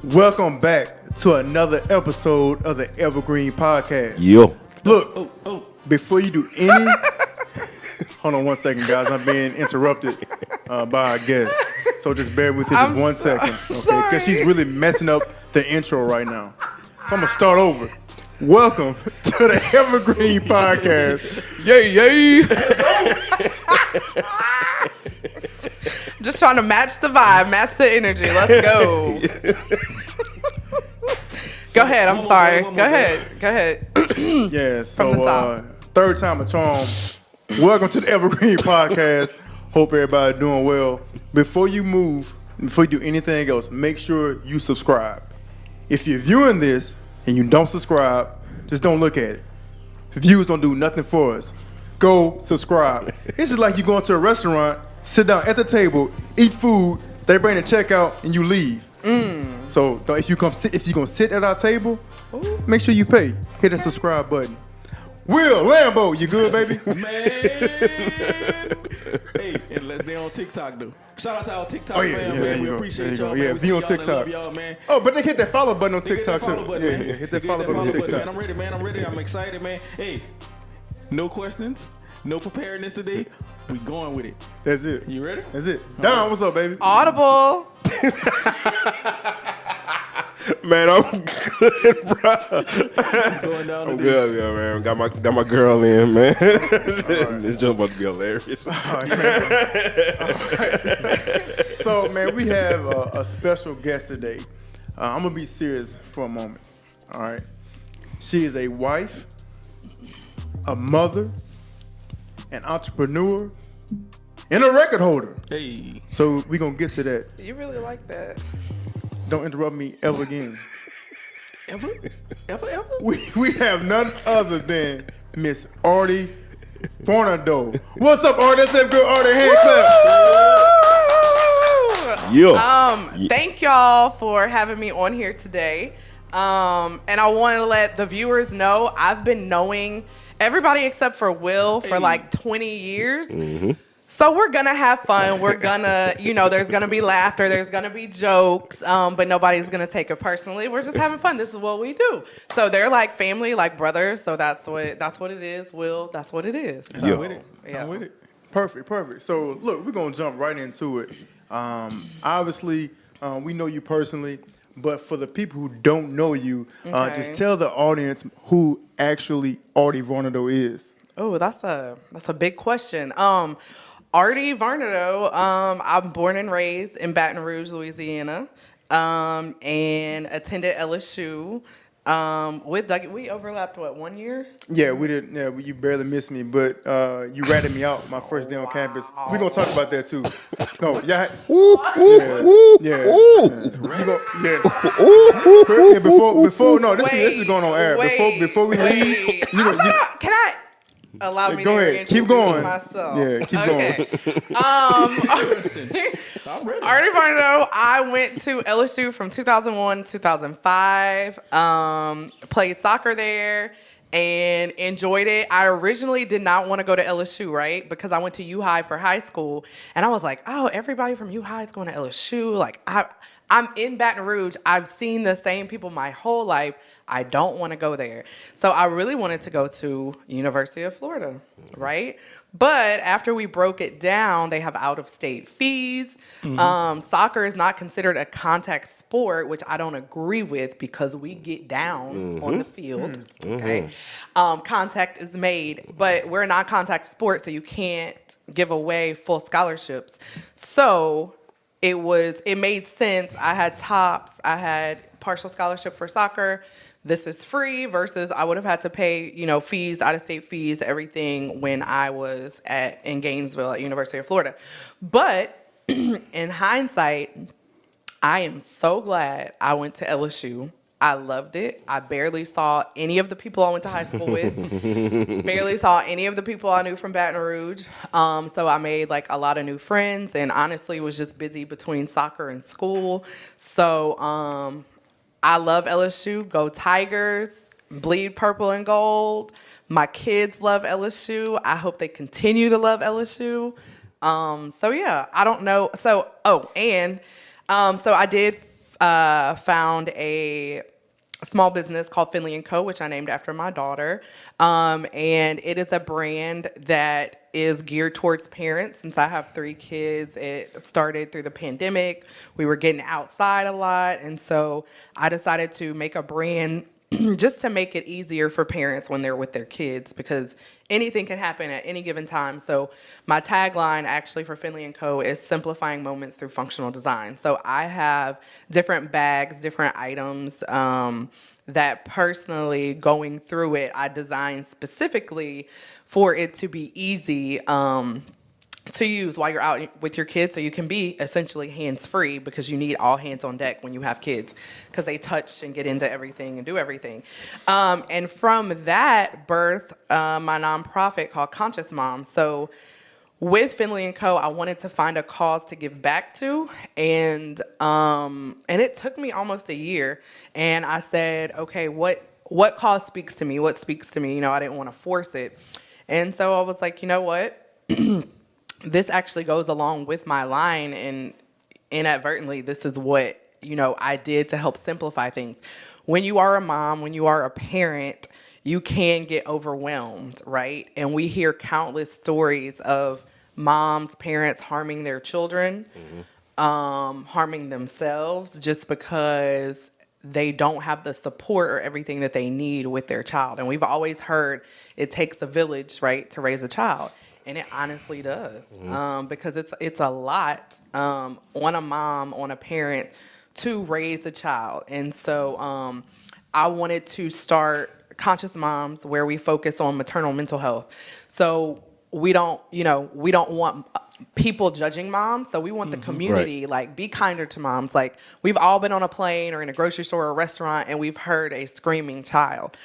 Welcome back to another episode of the Evergreen podcast. Yo. Look, before you do any... Hold on one second, guys. I'm being interrupted by our guest. So just bear with it just 1 second. Okay? Because she's really messing up the intro right now. So I'm going to start over. Welcome to the Evergreen podcast. Yay, yay. Just trying to match the vibe, match the energy. Let's go. Go ahead. I'm sorry. Go ahead. Yeah, so third time a charm. Welcome to the Evergreen podcast. Hope everybody doing well. Before you do anything else, make sure you subscribe. If you're viewing this and you don't subscribe, just don't look at it. Views don't do nothing for us. Go subscribe. It's just like you going to a restaurant, sit down at the table, eat food, they bring the check out, and you leave. So if you're gonna sit at our table, make sure you pay. Hit that subscribe button. Will Lambo, you good, baby? Man. Hey, unless they on TikTok, though. Shout out to our TikTok fam, man. We appreciate y'all. Yeah, man. be on TikTok. Y'all, man. Oh, but they hit that follow button on TikTok, too. Yeah, hit that follow button on TikTok. Man. I'm ready. I'm excited, man. Hey, no questions, no preparedness today. We going with it. That's it. You ready? That's it. Don, what's up, baby? Audible. Man, I'm good, bro. Going down I'm good, yeah, man. Got my girl in, man. This jump about to be hilarious. All right. So, man, we have a special guest today. I'm going to be serious for a moment. All right. She is a wife, a mother, an entrepreneur, and a record holder. Hey. So we're going to get to that. You really like that? Don't interrupt me ever again. Ever? We have none other than Miss Artie Varnado. What's up, Artie? Let's have good Artie hand clap. Yeah. Thank y'all for having me on here today. And I want to let the viewers know I've been knowing everybody except for Will for like 20 years. Mm-hmm. So we're going to have fun. We're going to, there's going to be laughter. There's going to be jokes, but nobody's going to take it personally. We're just having fun. This is what we do. So they're like family, like brothers. So that's what it is. Will, that's what it is. So, I'm with it. Yeah. I'm with it. Perfect. So, look, we're going to jump right into it. Obviously, we know you personally, but for the people who don't know you, just tell the audience who actually Artie Varnado is. Oh, that's a big question. Artie Varnado, I'm born and raised in Baton Rouge, Louisiana, and attended LSU with Doug. We overlapped, 1 year? Yeah, we didn't. Yeah, you barely missed me, but you ratted me out my first day on campus. We're going to talk about that, too. No, yeah. Before, no, this is going on air. Before we leave, Can I allow me go to ahead. Keep going. myself? Yeah, keep going. I'm ready. Artie Varnado, I went to LSU from 2001 to 2005, played soccer there and enjoyed it. I originally did not want to go to LSU, right? Because I went to U-High for high school, and I was like, oh, everybody from U-High is going to LSU. Like, I'm in Baton Rouge. I've seen the same people my whole life. I don't want to go there. So I really wanted to go to University of Florida, right? But after we broke it down, they have out-of-state fees. Mm-hmm. Soccer is not considered a contact sport, which I don't agree with because we get down on the field. Mm-hmm. Okay, contact is made, but we're a non-contact sport, so you can't give away full scholarships. So it made sense. I had TOPS. I had partial scholarship for soccer. This is free versus I would have had to pay, fees, out-of-state fees, everything when I was in Gainesville at University of Florida. But in hindsight, I am so glad I went to LSU. I loved it. I barely saw any of the people I went to high school with. Barely saw any of the people I knew from Baton Rouge. So I made like a lot of new friends and honestly was just busy between soccer and school. So I love LSU. Go Tigers. Bleed purple and gold. My kids love LSU. I hope they continue to love LSU. So yeah, I don't know. So I did found a small business called Finley & Co., which I named after my daughter. And it is a brand that is geared towards parents. Since I have 3 kids, it started through the pandemic. We were getting outside a lot. And so I decided to make a brand just to make it easier for parents when they're with their kids, because anything can happen at any given time. So my tagline actually for Finley & Co. is simplifying moments through functional design. So I have different bags, different items that personally going through it, I designed specifically for it to be easy to use while you're out with your kids, so you can be essentially hands-free, because you need all hands on deck when you have kids, because they touch and get into everything and do everything. And from that birth my nonprofit called Conscious Moms. So with Finley & Co., I wanted to find a cause to give back to, and it took me almost a year. And I said, okay, what cause speaks to me? What speaks to me? You know, I didn't want to force it. And so I was like, you know what? This actually goes along with my line, and inadvertently, this is what, you know, I did to help simplify things. When you are a mom, when you are a parent, you can get overwhelmed, right? And we hear countless stories of moms, parents harming their children, harming themselves, just because they don't have the support or everything that they need with their child. And we've always heard it takes a village, right, to raise a child. And it honestly does, because it's a lot on a mom, on a parent to raise a child. And so I wanted to start Conscious Moms, where we focus on maternal mental health. So we don't want people judging moms. So we want the community, like, be kinder to moms. Like, we've all been on a plane or in a grocery store or a restaurant, and we've heard a screaming child.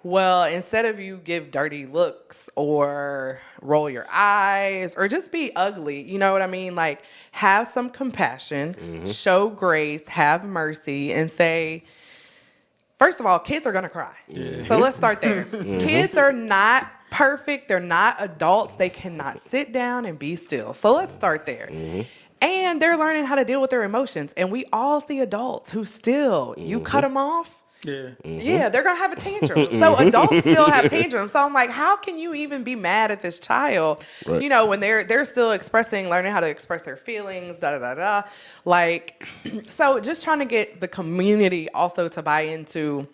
Well, instead of you give dirty looks or roll your eyes or just be ugly, you know what I mean? Like, have some compassion, show grace, have mercy, and say, first of all, kids are going to cry. Yeah. So let's start there. Kids are not perfect. They're not adults. They cannot sit down and be still. So let's start there. And they're learning how to deal with their emotions. And we all see adults who still, you cut them off. Yeah. Yeah, they're going to have a tantrum. So adults still have tantrums. So I'm like, how can you even be mad at this child, you know, when they're still learning how to express their feelings, Like, so just trying to get the community also to buy into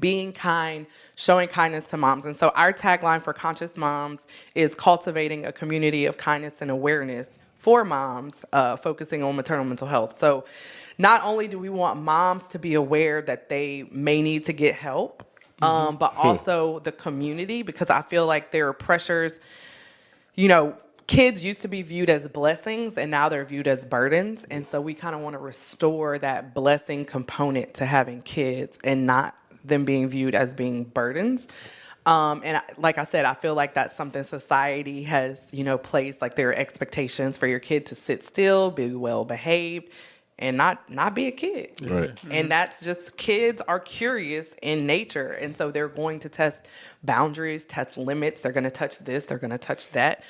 being kind, showing kindness to moms. And so our tagline for Conscious Moms is cultivating a community of kindness and awareness for moms, focusing on maternal mental health. So not only do we want moms to be aware that they may need to get help, but also the community, because I feel like there are pressures. You know, kids used to be viewed as blessings, and now they're viewed as burdens. And so we kind of want to restore that blessing component to having kids, and not them being viewed as being burdens. And like I said, I feel like that's something society has, you know, placed, like there are expectations for your kid to sit still, be well behaved, and not be a kid. Right. And that's just, kids are curious in nature. And so they're going to test boundaries, test limits. They're going to touch this, they're going to touch that.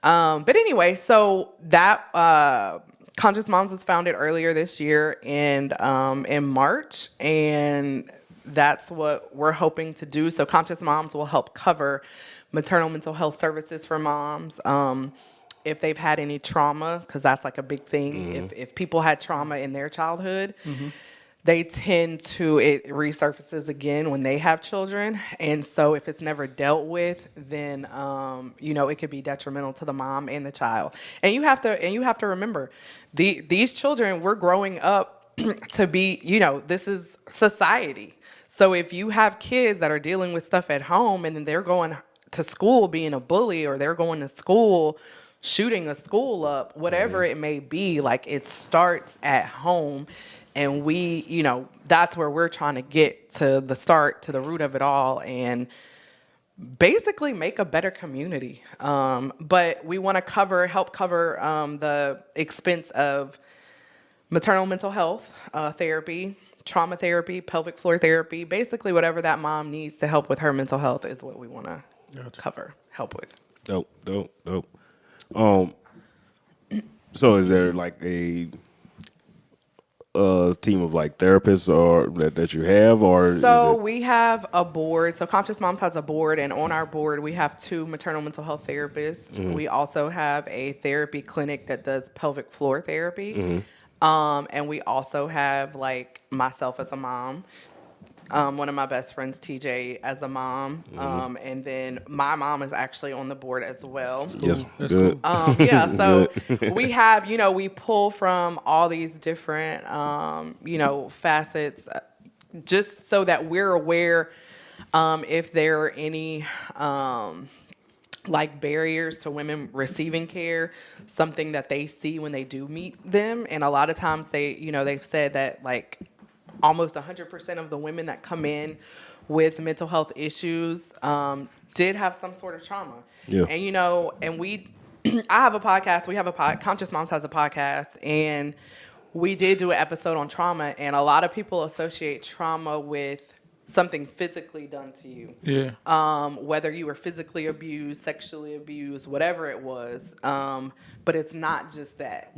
But anyway, so that Conscious Moms was founded earlier this year in March, and that's what we're hoping to do. So Conscious Moms will help cover maternal mental health services for moms. If they've had any trauma, because that's like a big thing. If people had trauma in their childhood, they tend to, it resurfaces again when they have children. And so if it's never dealt with, then, you know, it could be detrimental to the mom and the child. And you have to remember, these children, we're growing up to be, you know, this is society. So if you have kids that are dealing with stuff at home, and then they're going to school being a bully, or they're going to school shooting a school up, whatever it may be, like, it starts at home. And we, you know, that's where we're trying to get to the start, to the root of it all, and basically make a better community. But we want to help cover the expense of maternal mental health therapy, trauma therapy, pelvic floor therapy, basically whatever that mom needs to help with her mental health is what we want to help with. Dope. So is there like a a team of like therapists or that you have, or So we have a board. So Conscious Moms has a board, and on our board we have 2 maternal mental health therapists. We also have a therapy clinic that does pelvic floor therapy, and we also have like myself as a mom. One of my best friends, TJ, as a mom, and then my mom is actually on the board as well. yes, That's good. cool. Yeah, so we have, we pull from all these different, facets, just so that we're aware if there are any like barriers to women receiving care, something that they see when they do meet them. And a lot of times they've said that like almost 100% of the women that come in with mental health issues did have some sort of trauma. Yeah. And, I have a podcast. We have Conscious Moms has a podcast, and we did do an episode on trauma. And a lot of people associate trauma with something physically done to you. Yeah. Whether you were physically abused, sexually abused, whatever it was. But it's not just that.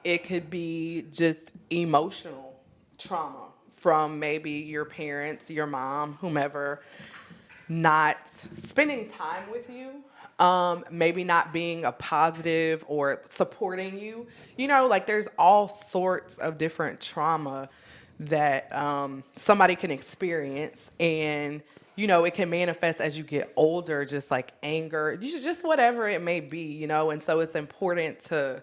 It could be just emotional trauma from maybe your parents, your mom, whomever, not spending time with you, maybe not being a positive or supporting you. Like there's all sorts of different trauma that somebody can experience, and it can manifest as you get older, just like anger, just whatever it may be, and so it's important to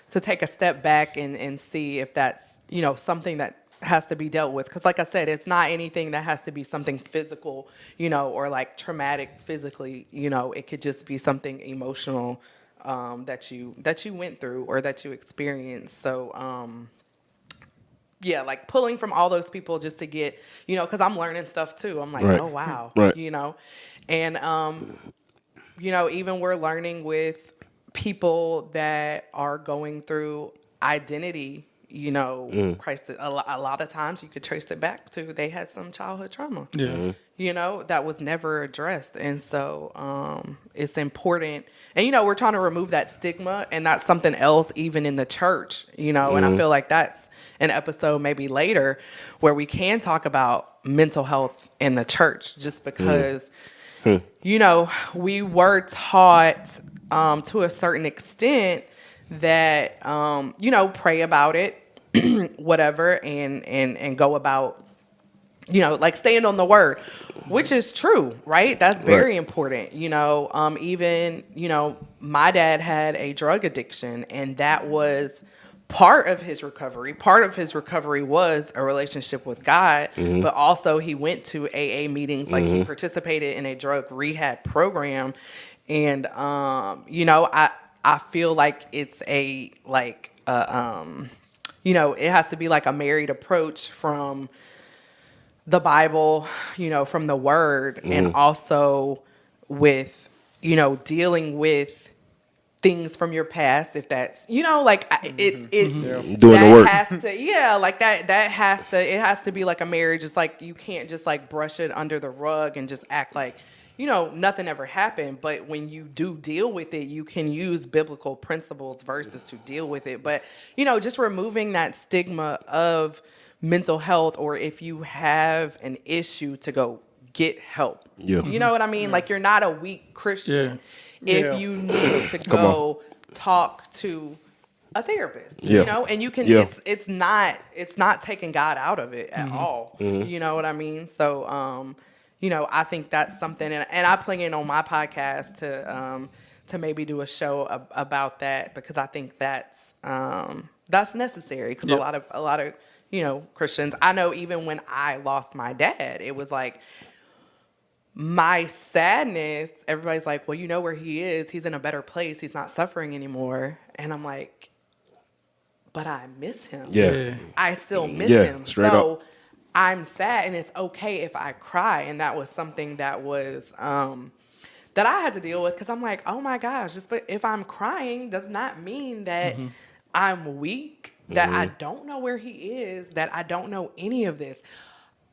take a step back and see if that's something that has to be dealt with, because like I said, it's not anything that has to be something physical, or like traumatic physically. It could just be something emotional that you went through or that you experienced. So yeah, like pulling from all those people just to get, because I'm learning stuff too. I'm like, Right. oh wow, Right. and even we're learning with people that are going through identity, crisis. A lot of times you could trace it back to they had some childhood trauma. Yeah. That was never addressed. And so it's important. And, we're trying to remove that stigma, and that's something else even in the church, and I feel like that's an episode maybe later where we can talk about mental health in the church, just because, we were taught to a certain extent that, pray about it, whatever, and go about, like stand on the word, which is true, right? That's very important. Even, my dad had a drug addiction, and that was part of his recovery. Part of his recovery was a relationship with God, but also he went to AA meetings, like he participated in a drug rehab program. And, I feel like it's it has to be like a married approach from the Bible, from the Word, and also with, dealing with things from your past, if that's, doing the work. It has to be like a marriage. It's like you can't just like brush it under the rug and just act like, nothing ever happened. But when you do deal with it, you can use biblical principles, verses to deal with it. But, just removing that stigma of mental health, or if you have an issue, to go get help. Yeah. You know what I mean? Like, you're not a weak Christian if you need to Come go talk to a therapist, and you can, it's not taking God out of it at all. You know what I mean? So, I think that's something, and I plan on my podcast to maybe do a show about that, because I think that's necessary, because a lot of Christians, I know even when I lost my dad, it was like my sadness, everybody's like, well, where he is, he's in a better place, he's not suffering anymore. And I'm like, but I miss him. Yeah. I still miss him. Straight so up. I'm sad, and it's okay if I cry. And that was something that was that I had to deal with, because I'm like, oh my gosh, if I'm crying does not mean that I'm weak, that I don't know where he is, that I don't know any of this.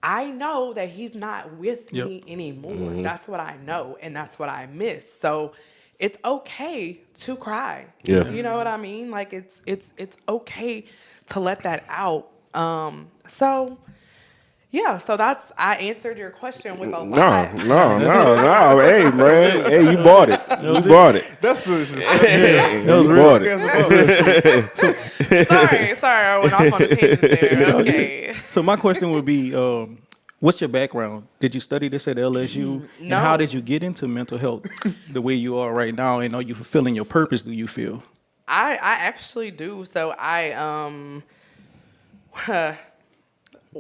I know that he's not with me anymore. That's what I know, and that's what I miss. So it's okay to cry. Yeah. You know what I mean? Like, it's okay to let that out. So yeah, so I answered your question with a lot. No. Hey, man. Hey, you bought it. You bought it. That's what it's Hey, you bought it. Sorry, I went off on a tangent there. Okay. So my question would be, what's your background? Did you study this at LSU? And No. how did you get into mental health the way you are right now? And are you fulfilling your purpose, do you feel? I actually do. So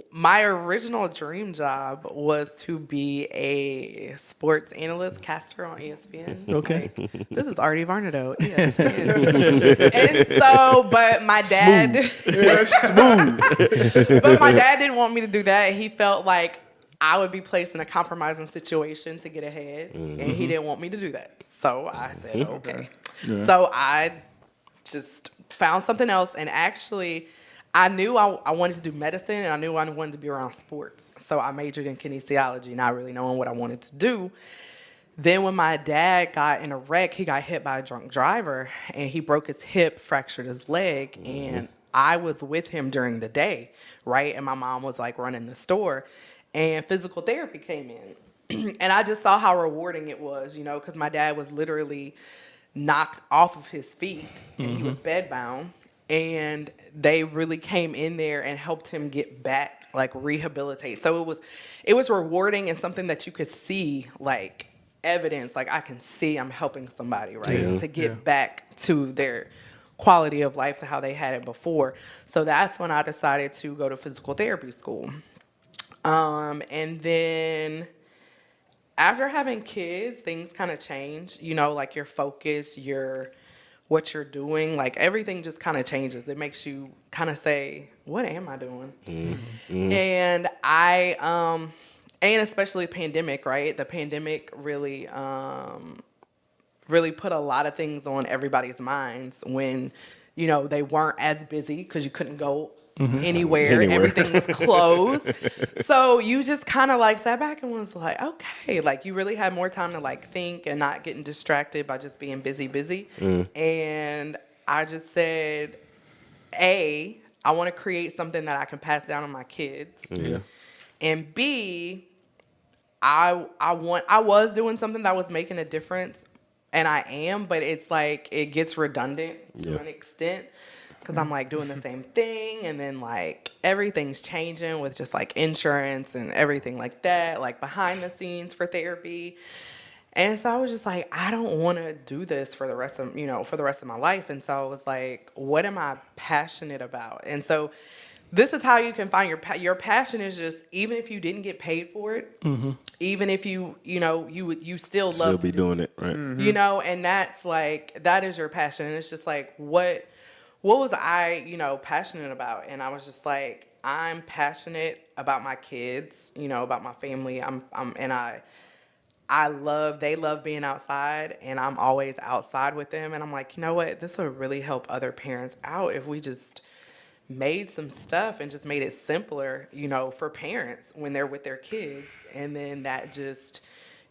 my original dream job was to be a sports analyst caster on ESPN. Okay. Like, this is Artie Varnado, ESPN. And so, but my dad, but my dad didn't want me to do that. He felt like I would be placed in a compromising situation to get ahead, and he didn't want me to do that. So I said, okay. Yeah. So I just found something else, and actually, I knew I wanted to do medicine, and I knew I wanted to be around sports. So I majored in kinesiology, not really knowing what I wanted to do. Then when my dad got in a wreck, he got hit by a drunk driver, and he broke his hip, fractured his leg, and I was with him during the day, right? And my mom was like running the store, and physical therapy came in. And I just saw how rewarding it was, you know, because my dad was literally knocked off of his feet, and he was bedbound. And they really came in there and helped him get back, like rehabilitate. So it was rewarding and something that you could see, like evidence, like I can see I'm helping somebody, right? To get back to their quality of life to how they had it before. So that's when I decided to go to physical therapy school. And then after having kids, things kind of change, you know, like your focus, what you're doing, like everything just kind of changes. It makes you kind of say, what am I doing? And and especially pandemic, right? The pandemic really put a lot of things on everybody's minds when, you know, they weren't as busy because you couldn't go anywhere. Everything was closed. So you just kind of like sat back and was like, okay, like you really had more time to like think and not getting distracted by just being busy. And I just said, A, I want to create something that I can pass down to my kids. And B, I was doing something that was making a difference, and I am, but it's like it gets redundant to an extent. Because I'm like doing the same thing, and then like everything's changing with just like insurance and everything like that, like behind the scenes for therapy. And so I was just like, I don't want to do this for the rest of my life. And so I was like, what am I passionate about? And so this is how you can find your passion is just, even if you didn't get paid for it, even if you still love be doing it, right? You know, and that's like, that is your passion. And it's just like, what was I, you know, passionate about? And I was just like, I'm passionate about my kids, you know, about my family. They love being outside, and I'm always outside with them. And I'm like, you know what? This will really help other parents out if we just made some stuff and just made it simpler, you know, for parents when they're with their kids. And then that just,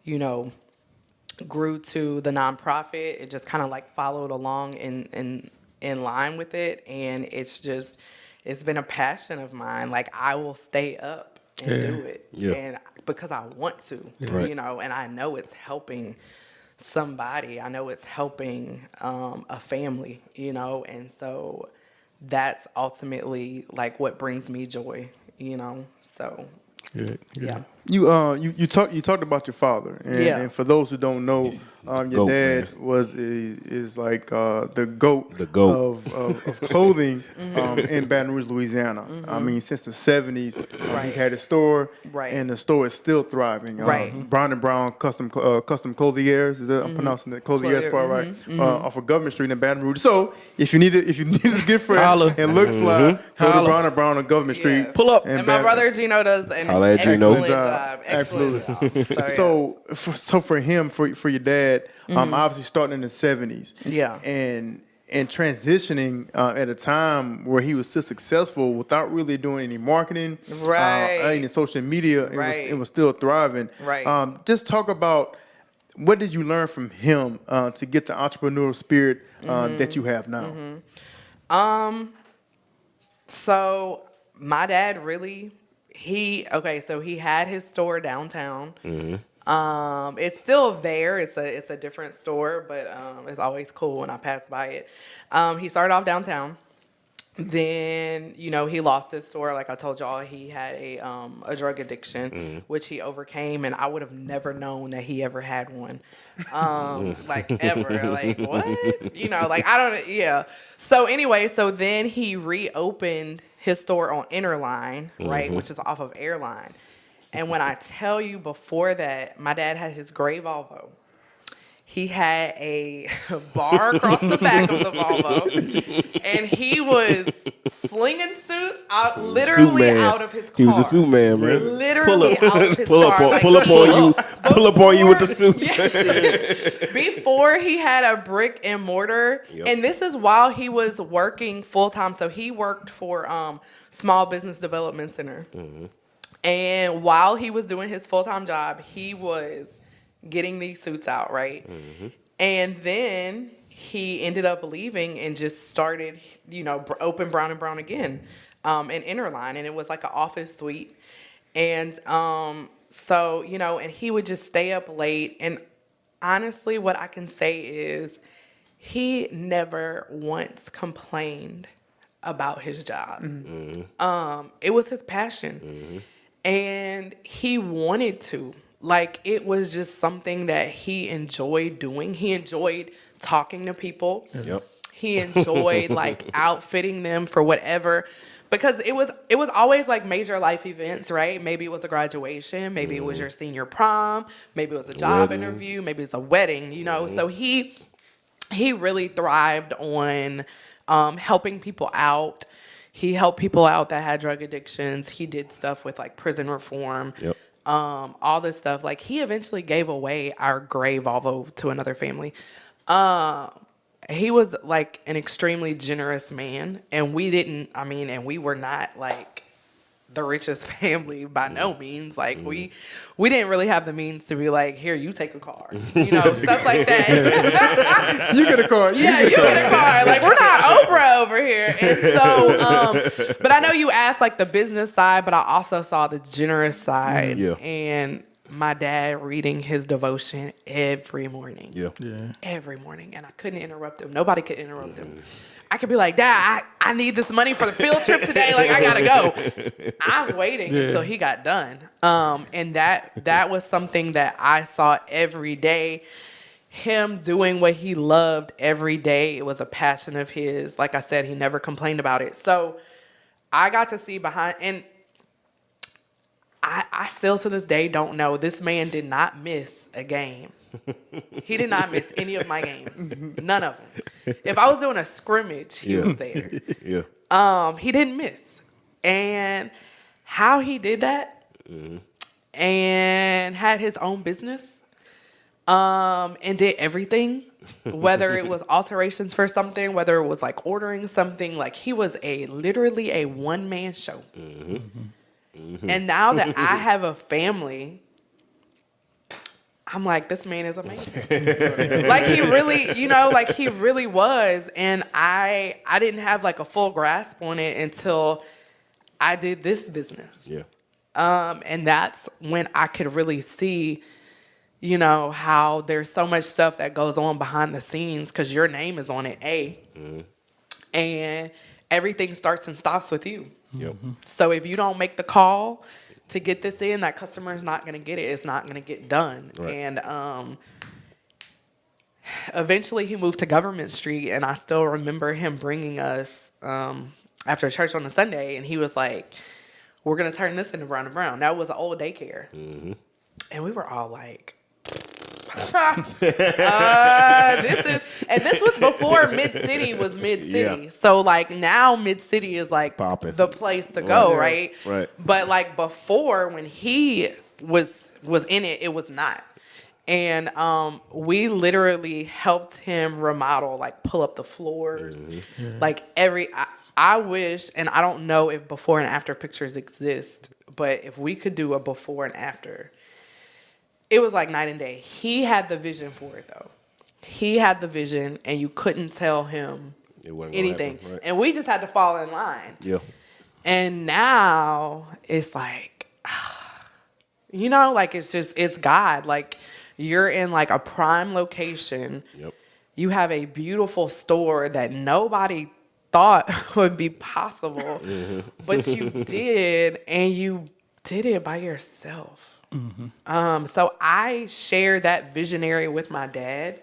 you know, grew to the nonprofit. It just kind of like followed along in line with it, and it's been a passion of mine. Like I will stay up and do it, and because I want to, you know, and I know it's helping somebody. I know it's helping a family, you know, and so that's ultimately like what brings me joy, you know. So yeah. You talked about your father, and for those who don't know, your dad is like the goat of clothing in Baton Rouge, Louisiana. I mean, since the 70s, he's had a store, and the store is still thriving. Brown and Brown custom clothiers. Is that I'm pronouncing that clothiers part right? Off of Government Street in Baton Rouge. So if you need to get fresh and look fly, go to Brown and Brown on Government Street. Pull up. And my brother Gino does an excellent job. Absolutely. So for him, for your dad, obviously starting in the 70s, and transitioning at a time where he was so successful without really doing any marketing, any social media, it was still thriving. Just talk about, what did you learn from him to get the entrepreneurial spirit that you have now? So my dad really, so he had his store downtown. It's still there. It's a different store, but it's always cool when I pass by it. He started off downtown. Then, you know, he lost his store. Like I told y'all, he had a drug addiction, which he overcame, and I would have never known that he ever had one. Like ever. Like, what? You know, like I don't, yeah. So anyway, so then he reopened his store on Interline, right, which is off of Airline. And when I tell you before that, my dad had his gray Volvo. He had a bar across the back of the Volvo, and he was slinging suits out of his car. He was a suit man, man. Literally out of his car. Pull up on you with the suits. Before he had a brick and mortar, and this is while he was working full time. So he worked for Small Business Development Center, and while he was doing his full time job, he was getting these suits out, right? And then he ended up leaving and just started, you know, open Brown & Brown again in Interline. And it was like an office suite. And so, you know, and he would just stay up late. And honestly, what I can say is he never once complained about his job. It was his passion. And he wanted to. Like, it was just something that he enjoyed doing. He enjoyed talking to people. He enjoyed, like, outfitting them for whatever. Because it was always, like, major life events, right? Maybe it was a graduation. Maybe it was your senior prom. Maybe it was a job interview. Maybe it's a wedding, you know? So he really thrived on helping people out. He helped people out that had drug addictions. He did stuff with, like, prison reform. All this stuff. Like, he eventually gave away our gray Volvo to another family. He was like an extremely generous man, and we were not like the richest family by no means. Like, we didn't really have the means to be like, here, you take a car, you know, stuff like that. You get a car. You get a car. Like, we're not Oprah over here. And so, but I know you asked like the business side, but I also saw the generous side. And my dad reading his devotion every morning. Every morning. And I couldn't interrupt him. Nobody could interrupt him. I could be like, Dad, I need this money for the field trip today. Like, I gotta go. I'm waiting until he got done. And that was something that I saw every day. Him doing what he loved every day. It was a passion of his. Like I said, he never complained about it. So I got to see behind, and I still to this day don't know. This man did not miss a game. He did not miss any of my games. None of them. If I was doing a scrimmage, he was there. He didn't miss. And how he did that and had his own business and did everything, whether it was alterations for something, whether it was like ordering something, like he was literally a one-man show. And now that I have a family, I'm like, this man is amazing. Like, he really, you know, like he really was. And I didn't have like a full grasp on it until I did this business. And that's when I could really see, you know, how there's so much stuff that goes on behind the scenes because your name is on it, and everything starts and stops with you. So if you don't make the call to get this in, that customer is not going to get it. It's not going to get done. And eventually he moved to Government Street, and I still remember him bringing us after church on a Sunday, and he was like, we're going to turn this into Brown & Brown. That was an old daycare. And we were all like, this was before Mid-City was Mid-City. So like now Mid-City is like poppin'. The place to go, right? But like before, when he was in it, it was not. And we literally helped him remodel, like pull up the floors, like I wish, and I don't know if before and after pictures exist, but if we could do a before and after, it was like night and day. He had the vision for it, though. He had the vision, and you couldn't tell him anything. And we just had to fall in line. And now it's like, like it's God. Like you're in like a prime location. Yep. You have a beautiful store that nobody thought would be possible, but you did, and you did it by yourself. So I share that visionary with my dad.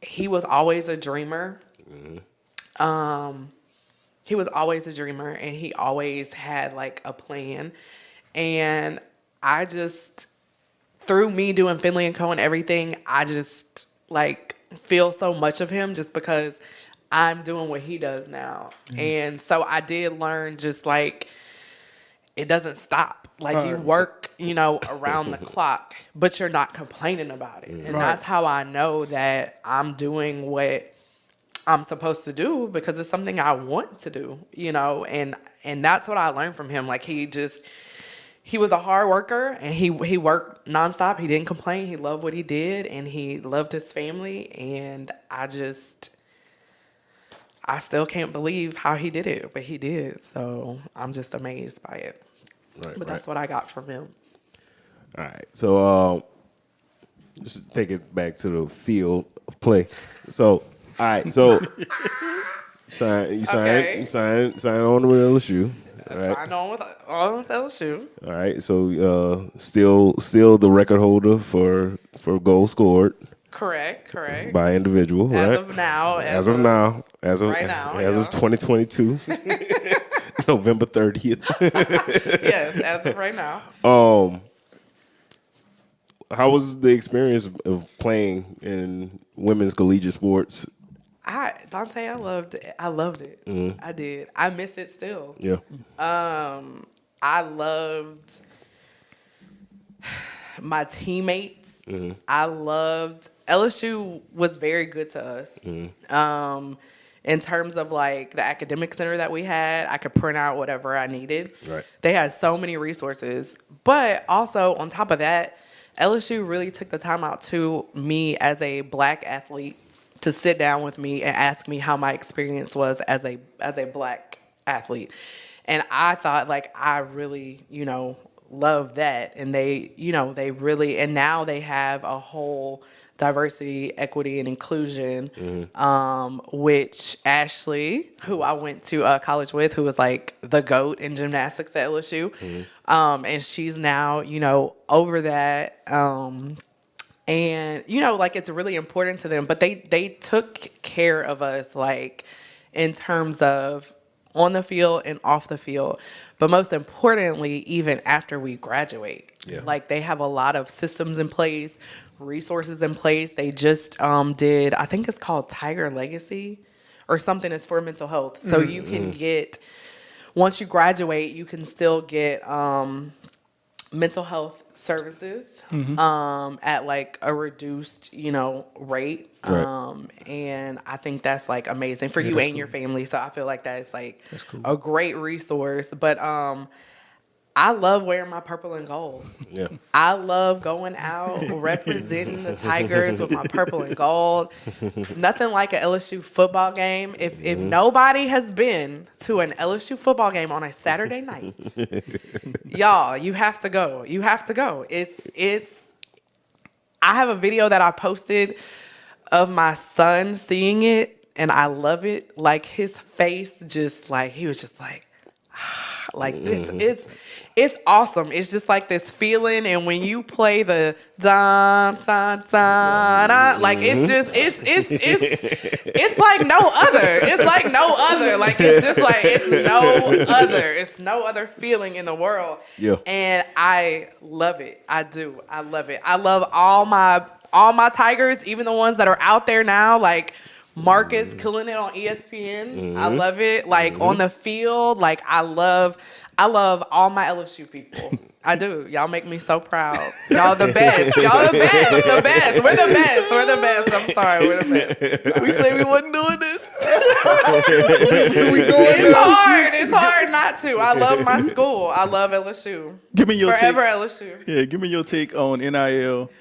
He was always a dreamer. He was always a dreamer, and he always had like a plan. And I just, through me doing Finley and Co and everything, I just like feel so much of him just because I'm doing what he does now. And so I did learn just like it doesn't stop. Like you work, around the clock, but you're not complaining about it. And that's how I know that I'm doing what I'm supposed to do because it's something I want to do, and that's what I learned from him. Like he was a hard worker, and he worked nonstop. He didn't complain. He loved what he did, and he loved his family. And I still can't believe how he did it, but he did. So I'm just amazed by it. But that's what I got from him. All right. So just take it back to the field of play. So, all right. So you sign on with LSU. Right. Signed on with LSU. All right, so still the record holder for goals scored. Correct. By individual, right? As of now. As of 2022, November 30th. Yes, as of right now. How was the experience of playing in women's collegiate sports? Dante, I loved it. I did. I miss it still. Yeah. I loved my teammates. I loved LSU was very good to us. In terms of like the academic center that we had, I could print out whatever I needed. Right. They had so many resources. But also on top of that, LSU really took the time out to me as a black athlete to sit down with me and ask me how my experience was as a black athlete. And I thought like I really, love that. And they really, and now they have a whole diversity, equity, and inclusion, which Ashley, who I went to college with, who was like the GOAT in gymnastics at LSU. And she's now, over that. And, like it's really important to them, but they took care of us, like in terms of on the field and off the field. But most importantly, even after we graduate, like they have a lot of systems in place, resources in place. They just did, I think it's called Tiger Legacy or something. It's for mental health. So you can get, once you graduate, you can still get mental health services at like a reduced, rate. And I think that's like amazing for you and your family. So I feel like that is like a great resource. But I love wearing my purple and gold. Yeah. I love going out representing the Tigers with my purple and gold. Nothing like an LSU football game. If nobody has been to an LSU football game on a Saturday night, y'all, you have to go. You have to go. I have a video that I posted of my son seeing it, and I love it. Like his face just like, he was just like, like this. It's awesome. It's just like this feeling, and when you play the dun dun dun, dun like it's just it's like no other. It's like no other. Like it's just like it's no other. It's no other feeling in the world. Yeah. And I love it. I do. I love it. I love all my Tigers, even the ones that are out there now, like Marcus killing it on ESPN. I love it. Like on the field, like I love all my LSU people. I do. Y'all make me so proud. Y'all the best. Y'all the best. The best. We're the best. We're the best. I'm sorry. We're the best. We say we wasn't doing this. It's hard. It's hard not to. I love my school. I love LSU. Give me your forever take. LSU. Yeah, give me your take on NIL.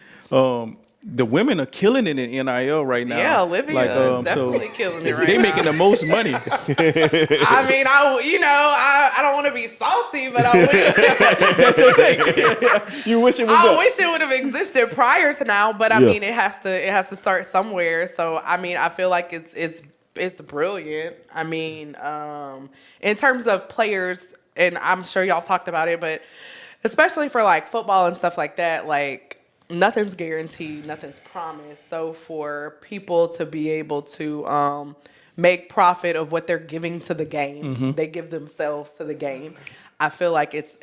the women are killing it in NIL right now. Yeah, Olivia is definitely killing it right now. They making the most money. I mean, I don't want to be salty, but I wish That's your take. You wish it was. I wish it would have existed prior to now, but I mean, it has to start somewhere. So I mean, I feel like it's brilliant. I mean, in terms of players, and I'm sure y'all talked about it, but especially for like football and stuff like that, like nothing's guaranteed, nothing's promised. So for people to be able to make profit of what they're giving to the game, they give themselves to the game. I feel like it's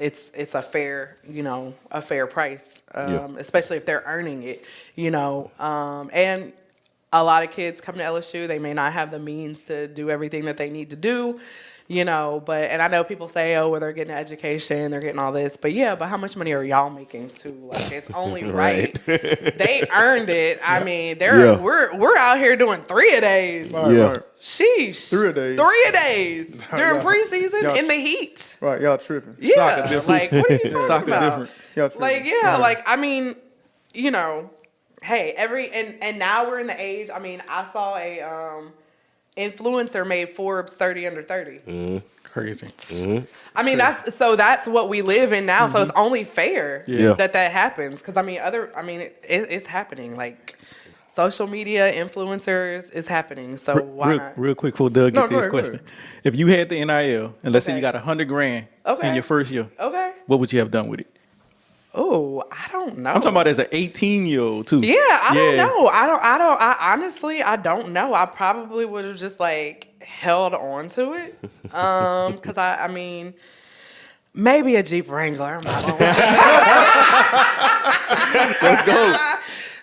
a fair, a fair price, especially if they're earning it, and a lot of kids come to LSU. They may not have the means to do everything that they need to do, and I know people say, oh, well, they're getting an education, they're getting all this, but how much money are y'all making too? Like, it's only right. They earned it. I mean, we're out here doing 3-a-days. Right. Sheesh. 3-a-days. 3-a-days during preseason in the heat. Right, y'all tripping. Yeah, Soccer different. like, what are you talking Soccer about? different. Y'all tripping. Like, like, I mean, hey, and now we're in the age. I mean, I saw a influencer made Forbes 30 under 30. Crazy. I mean, that's what we live in now. So it's only fair that happens. Because it's happening. Like, social media influencers is happening. So why not? Real quick before Doug gets this question. If you had the NIL and let's say you got $100,000 in your first year, what would you have done with it? Oh, I don't know. I'm talking about as an 18-year-old too. Yeah, I don't know. I honestly, I don't know. I probably would have just like held on to it. Cause I mean, maybe a Jeep Wrangler. I'm not gonna lie. Let's go.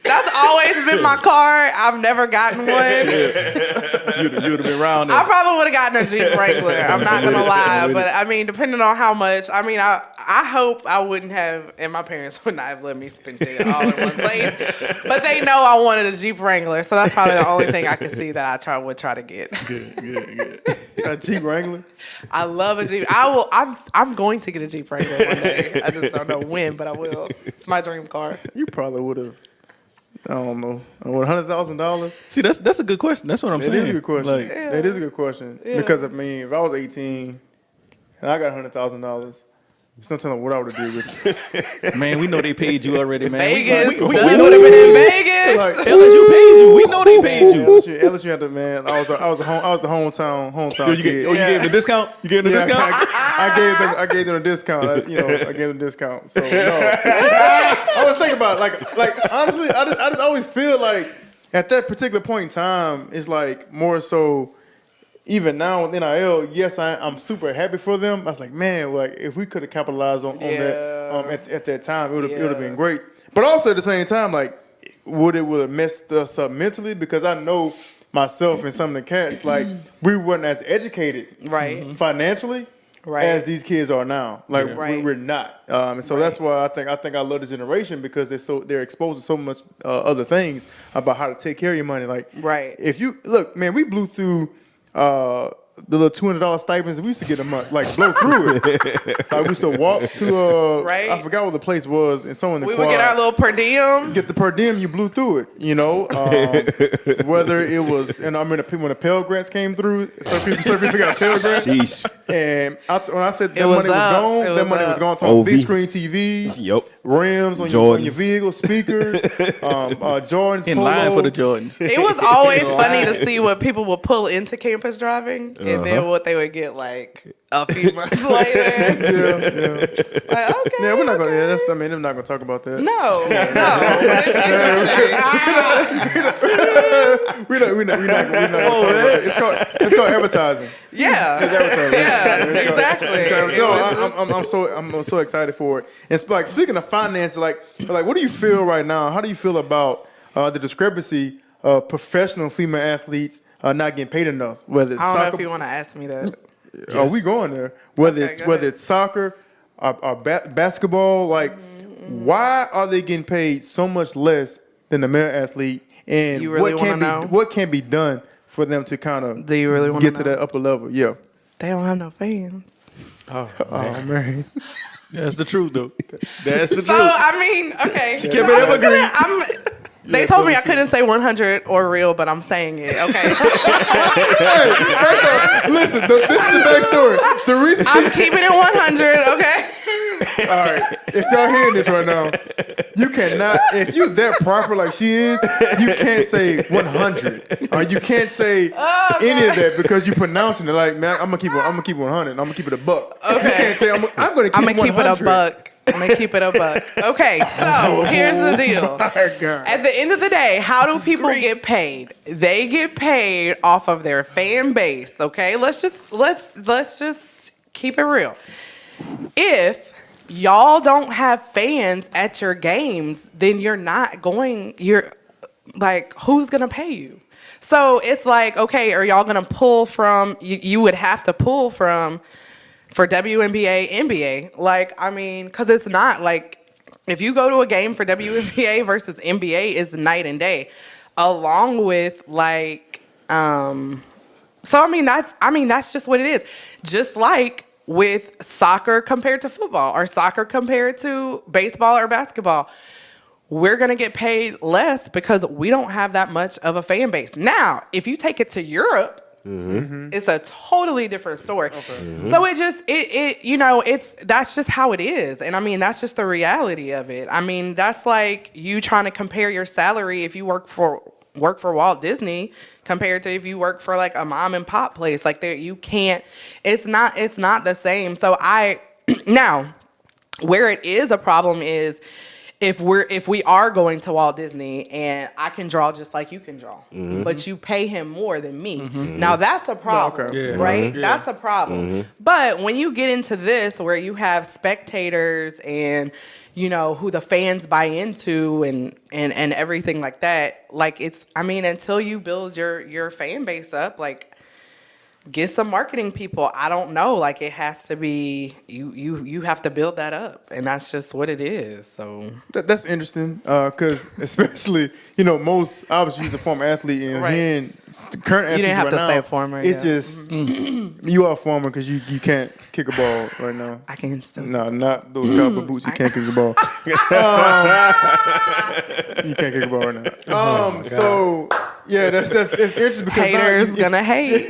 That's always been my car. I've never gotten one. You'd have been around there. I probably would have gotten a Jeep Wrangler. I'm not gonna lie, but I mean, depending on how much. I mean, I hope I wouldn't have, and my parents would not have let me spend it all in one place. But they know I wanted a Jeep Wrangler, so that's probably the only thing I could see that I would try to get. Good. A Jeep Wrangler. I love a Jeep. I'm going to get a Jeep Wrangler one day. I just don't know when, but I will. It's my dream car. You probably would have. I don't know. $100,000. See, that's a good question. That's what I'm saying. It is a good question. Like, That is a good question because I mean, if I was 18 and I got $100,000, it's no telling what I would have did with it. man, we know they paid you already, man. Vegas. We Would have been in Vegas. Like, LSU paid you. We know they paid you. LSU had the man. I was the hometown You kid. gave them a discount? You gave them a discount? I gave them a discount. I gave them a discount. So no, I was thinking about it. Like honestly, I just always feel like at that particular point in time, it's like more so. Even now with NIL, yes, I'm super happy for them. I was like, man, like if we could have capitalized on that at that time, it would have been great. But also at the same time, like would have messed us up mentally because I know myself and some of the cats, like we weren't as educated financially as these kids are now. Like we're not, and so that's why I think I love the generation because they're exposed to so much other things about how to take care of your money. Like if you look, man, we blew through. The little $200 stipends we used to get a month, like blow through it. Like we used to walk to I forgot what the place was, and someone in the quad, would get our little per diem. Get the per diem, you blew through it. Whether it was, and I remember when the Pell Grants came through, so people got Pell Grants. And when I said that money was gone to big screen TVs, rims on your vehicle, speakers, Jordans, in line for the Jordans. It was always funny to see what people would pull into campus driving. And then what they would get like a few months later. Like, okay. Yeah, we're not gonna. Yeah, they're not gonna talk about that. No. We're not gonna talk about it. It's called advertising. Yeah. It's advertising. Yeah. Exactly. I'm so excited for it. And like speaking of finance, like what do you feel right now? How do you feel about the discrepancy of professional female athletes not getting paid enough? Whether it's I don't soccer, know if you want to ask me that. Are we going there? Whether it's soccer or basketball, like why are they getting paid so much less than the male athlete? And you really what can be done for them to kind of do you really get to that upper level? Yeah. They don't have no fans. Oh man. That's the truth, though. That's the truth. So I mean, okay. She kept it evergreen. They told me I couldn't say 100 or real, but I'm saying it. Okay. Hey, first off, listen. This is the backstory. The reason I'm keeping it 100. Okay. all right, if y'all hearing this right now, you cannot. If you that proper like she is, you can't say 100, or you can't say any of that because you pronouncing it like, man, I'm gonna keep it 100. I'm gonna keep it a buck. Okay. You can't say I'm gonna keep it a buck. I'm gonna keep it a buck. Okay, so here's the deal. At the end of the day, how do people get paid? They get paid off of their fan base. Okay, let's just keep it real. If y'all don't have fans at your games, then you're like, who's gonna pay you? So it's like, okay, are y'all gonna pull from? You would have to pull from. For WNBA, NBA, like, I mean, because it's not like if you go to a game for WNBA versus NBA is night and day, along with like, so I mean that's just what it is. Just like with soccer compared to football, or soccer compared to baseball or basketball, we're gonna get paid less because we don't have that much of a fan base. Now, if you take it to Europe. Mm-hmm. It's a totally different story. Okay. Mm-hmm. So that's just how it is. And I mean, that's just the reality of it. I mean, that's like you trying to compare your salary if you work for Walt Disney compared to if you work for like a mom and pop place. Like you can't, it's not the same. So now where it is a problem is if we are going to Walt Disney and I can draw just like you can draw, mm-hmm. but you pay him more than me. Mm-hmm. Now that's a problem, right? Mm-hmm. That's a problem. Mm-hmm. But when you get into this where you have spectators and who the fans buy into and everything like that, like until you build your fan base up, like get some marketing people. I don't know. Like it has to be you have to build that up, and that's just what it is. So that's interesting because especially most obviously he's a former athlete and right. The current athletes you didn't have right to now, say former. It's just you are a former because you can't kick a ball right now. I can still. No, not those cowboy boots. You can't kick a ball. You can't kick a ball right now. So. Yeah, that's it's interesting because haters gonna hate.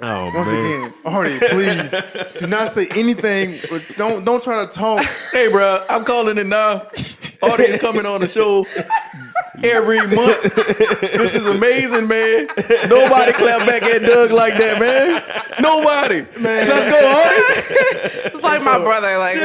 Once again, Artie, please do not say anything. Don't try to talk. Hey, bro, I'm calling it now. Artie is coming on the show every month. This is amazing, man. Nobody clap back at Doug like that, man. Nobody. Man. Let's go, Artie. It's like my brother, like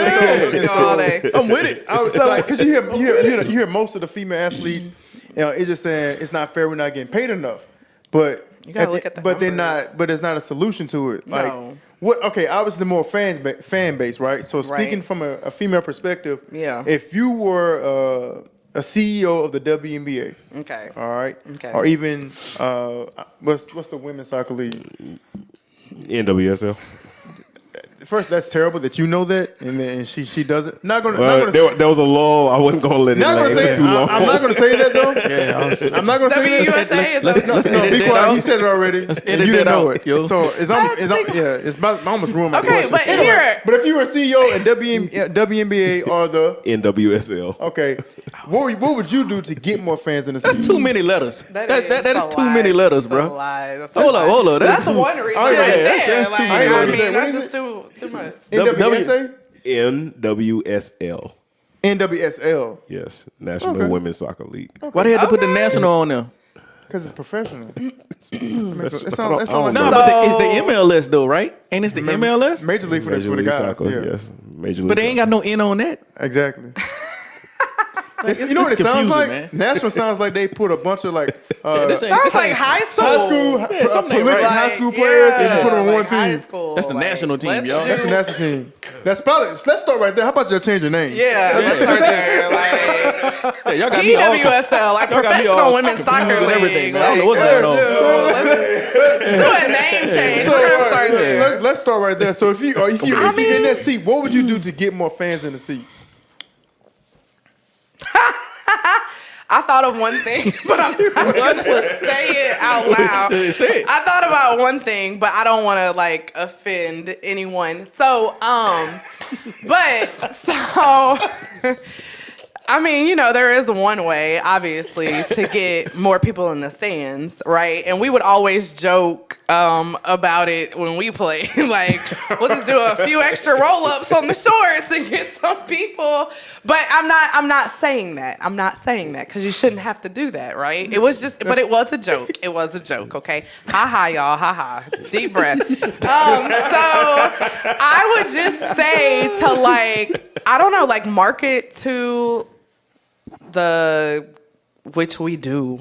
all day. I'm with it. Because you hear most of the female athletes, it's just saying it's not fair. We're not getting paid enough, but you gotta look at the but numbers. they're not. But there's not a solution to it. Like no. What? Okay, obviously more fan base, right? So speaking from a female perspective, if you were a CEO of the WNBA, okay, all right, okay, or even what's the women's soccer league? NWSL. First, that's terrible that you know that, and then she doesn't. There was a lull. I wasn't gonna let it last too long. I'm not gonna say that though. I'm not gonna say that. Let's be quiet. He said it already. And you didn't know it. So it's almost ruined my question. But anyway, but if you were CEO in WNBA or the NWSL, okay, what would you do to get more fans in the city? That's too many letters. That is too many letters, bro. Hold on. That's one reason. Oh yeah, that's too many. That's just too much. NWSA? NWSL. NWSL. Yes, National Women's Soccer League. Okay. Why they had to put the national on there? Because it's professional. But it's the MLS though, right? Ain't it the MLS? Major League for the guys. Soccer, yeah. Yes, Major League. But they ain't got no N on that. Exactly. You know what it sounds like? Man. National sounds like they put a bunch of like sounds like high school high school players and put them on one team. That's the national team, y'all. That's the national team. Let's start right there. How about you change your name? Yeah, let's start there. Like PWSL, like Professional Women's Soccer League. Everything. I don't know what's going on. Let's do a name change. We're gonna start there. Let's start right there. So if you're in that seat, what would you do to get more fans in the seat? I thought of one thing, but I'm not going to say it out loud. I thought about one thing, but I don't want to like offend anyone. So, I mean, you know, there is one way, obviously, to get more people in the stands, right? And we would always joke about it when we play. Like, we'll just do a few extra roll-ups on the shorts and get some people. But I'm not saying that. I'm not saying that because you shouldn't have to do that, right? It was just, but it was a joke. It was a joke, okay? Ha ha, y'all, ha ha. Deep breath. So I would just say to like, I don't know, like market to which we do.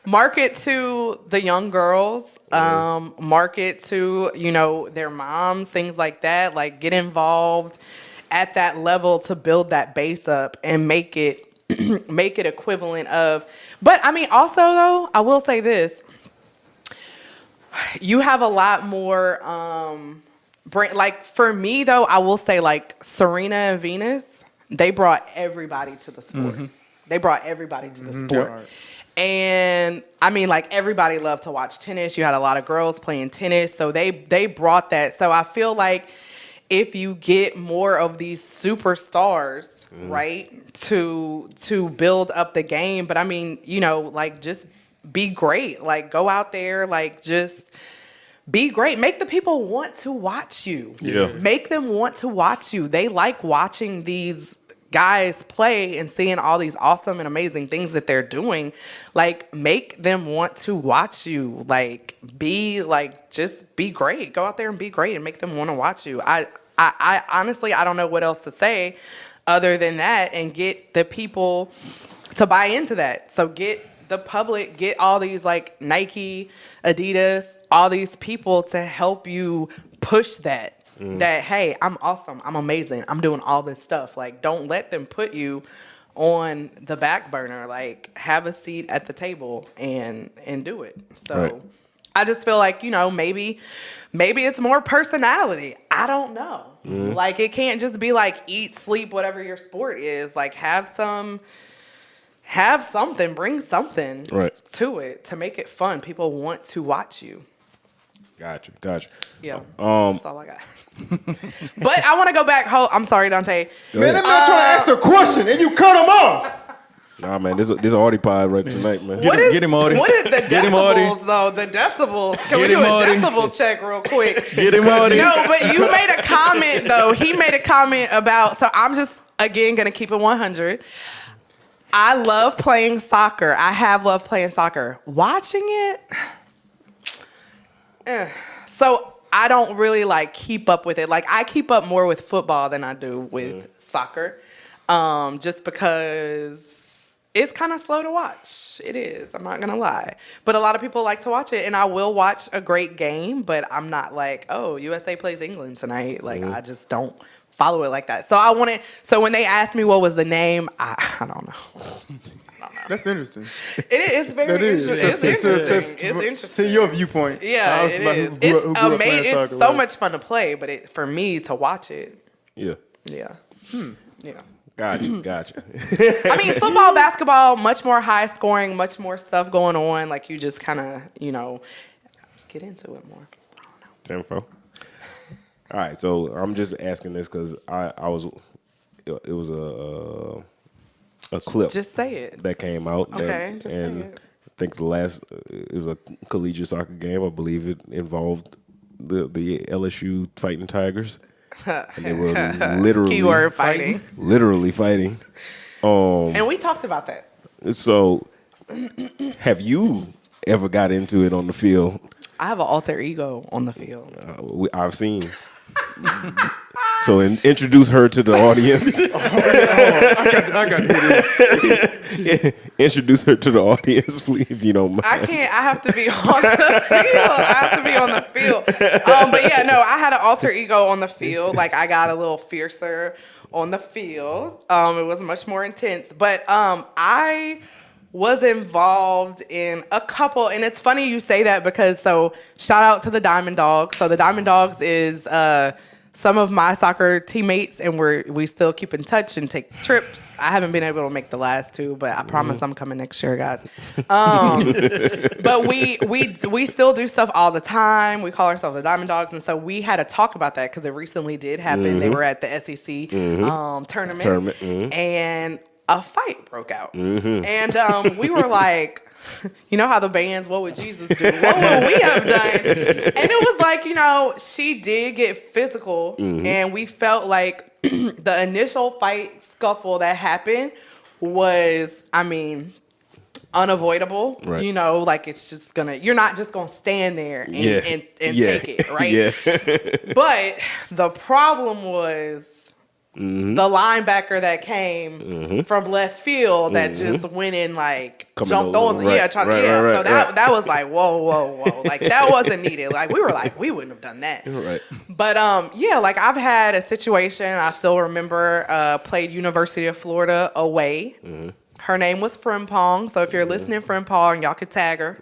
Market to the young girls, market to, you know, their moms, things like that. Like get involved at that level to build that base up and make it make it equivalent of. But I mean, also though, I will say this. You have a lot more like for me though, I will say like Serena and Venus, they brought everybody to the sport. Mm-hmm. They brought everybody to the sport. Yeah. And I mean, like everybody loved to watch tennis. You had a lot of girls playing tennis. So they brought that. So I feel like if you get more of these superstars, right, to build up the game. But I mean, you know, like just be great. Like go out there, like just be great. Make the people want to watch you. Yeah. Make them want to watch you. They like watching these guys play and seeing all these awesome and amazing things that they're doing. Like make them want to watch you. Like be like, just be great. Go out there and be great and make them want to watch you. I honestly, I don't know what else to say other than that, and get the people to buy into that. So get the public, get all these like Nike, Adidas, all these people to help you push that. That, hey, I'm awesome. I'm amazing. I'm doing all this stuff. Like, don't let them put you on the back burner. Like, have a seat at the table and do it. So right. I just feel like, you know, maybe it's more personality. I don't know. Like, it can't just be like eat, sleep, whatever your sport is. Like, have something, bring something to it to make it fun. People want to watch you. Gotcha. Yeah, that's all I got. But I want to go back. I'm sorry, Dante. Man, I'm not trying to ask a question, and you cut him off. Nah, man, this is Artie pod right tonight, man. Get him, Artie. What is the decibels, though? The decibels. Can we do a decibel check real quick? Get him, Artie. No, but you made a comment, though. He made a comment about, so I'm just, again, going to keep it 100. I love playing soccer. I have loved playing soccer. Watching it... So I don't really like keep up with it. Like I keep up more with football than I do with soccer, just because it's kind of slow to watch. It is. I'm not gonna lie, but a lot of people like to watch it, and I will watch a great game. But I'm not like, oh, USA plays England tonight. Like I just don't follow it like that. So So when they asked me what was the name, I don't know. That's interesting. It's very interesting. It's interesting. It's interesting. To your viewpoint. Yeah, it is. It's amazing. It's so much fun to play, but for me to watch it. Yeah. Yeah. Yeah. Gotcha. I mean, football, basketball, much more high scoring, much more stuff going on. Like you just kind of, you know, get into it more. I don't know. 10-4. All right, so I'm just asking this because it was a clip. Just say it. That came out. Okay, just say it. I think it was a collegiate soccer game. I believe it involved the LSU Fighting Tigers. And they were literally keyword fighting. Literally fighting. And we talked about that. So, have you ever got into it on the field? I have an alter ego on the field. I've seen. So introduce her to the audience. I got it. Introduce her to the audience, please, if you don't mind. I can't. I have to be on the field. But yeah, no, I had an alter ego on the field. Like I got a little fiercer on the field. It was much more intense. But I was involved in a couple, and it's funny you say that because shout out to the Diamond Dogs. So the Diamond Dogs is some of my soccer teammates, and we still keep in touch and take trips. I haven't been able to make the last 2, but I promise I'm coming next year, guys. But we still do stuff all the time. We call ourselves the Diamond Dogs, and so we had to talk about that because it recently did happen. They were at the SEC tournament, and a fight broke out, and we were like, you know how the bands, what would Jesus do? What would we have done? And it was like, she did get physical, and we felt like the initial fight scuffle that happened was, unavoidable. Right. Like it's just you're not just gonna stand there and take it, right? Yeah. But the problem was the linebacker that came from left field that just went in jumped on. So that was like, whoa. Like that wasn't needed. Like we were like, we wouldn't have done that. Right. But like I've had a situation, I still remember, played University of Florida away. Her name was Frimpong. So if you're listening, Frimpong, y'all could tag her.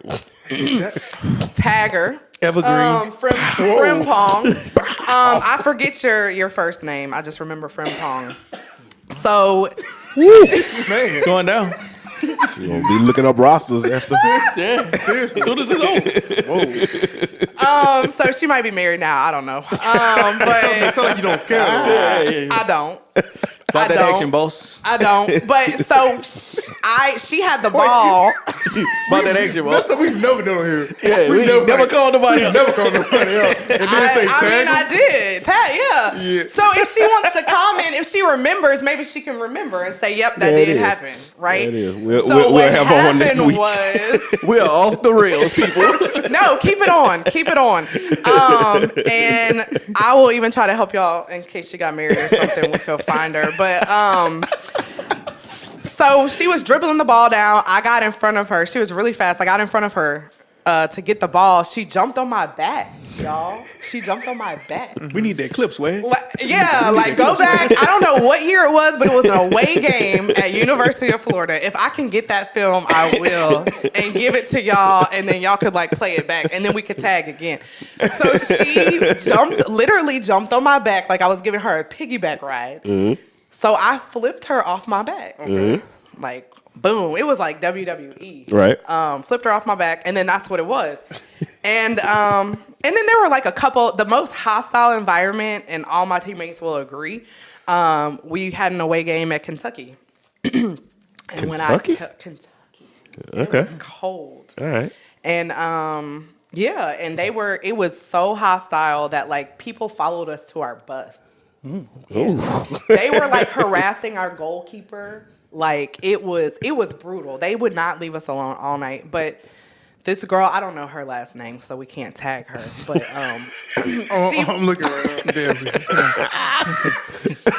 Tag her. Evergreen. Frimpong. I forget your first name. I just remember Frimpong. So, man, going down. You're gonna be looking up rosters after. Yeah, seriously. As soon as it's over. So she might be married now. I don't know. But it's like you don't care. I don't. About that action, boss. I don't. But so she had the ball. About that action, boss. That's something we've never done here. Yeah, we never called nobody else. Never called nobody else. And then I did. Tag, yeah. So if she wants to comment, if she remembers, maybe she can remember and say, yep, that did happen. Right? That is. We'll have her on next week. We are off the rails, people. No, keep it on. Keep it on. And I will even try to help y'all in case she got married or something. We could find her. But so she was dribbling the ball down. I got in front of her. She was really fast. I got in front of her to get the ball. She jumped on my back, y'all. She jumped on my back. We need that clip, Sway. Yeah, like go back. I don't know what year it was, but it was an away game at University of Florida. If I can get that film, I will and give it to y'all, and then y'all could play it back, and then we could tag again. So she literally jumped on my back like I was giving her a piggyback ride. So I flipped her off my back. Like, boom. It was like WWE. Right. Flipped her off my back, and then that's what it was. And then there were a couple, the most hostile environment, and all my teammates will agree. We had an away game at Kentucky. And Kentucky? Kentucky. Okay. It was cold. All right. And and it was so hostile that people followed us to our bus. They were harassing our goalkeeper. It was brutal. They would not leave us alone all night. But this girl, I don't know her last name, so we can't tag her. But I'm looking right now.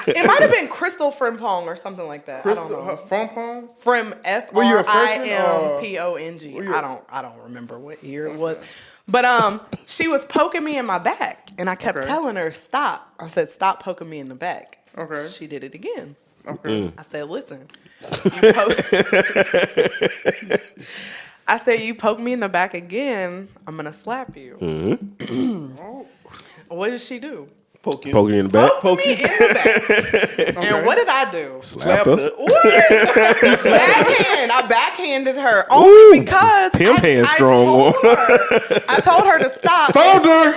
It might have been Crystal Frimpong or something like that. Crystal, I don't know. Frimpong? From FRIMPONG. I don't remember what year it was. But she was poking me in my back, and I kept telling her, stop. I said, stop poking me in the back. Okay. She did it again. Okay. I said, listen. I said, you poke me in the back again, I'm going to slap you. What did she do? Poke you in the back? Poke me in the back. And what did I do? Slapped her. Backhand. I backhanded her. Only because Pimp hand strong. I told her to stop. Found her.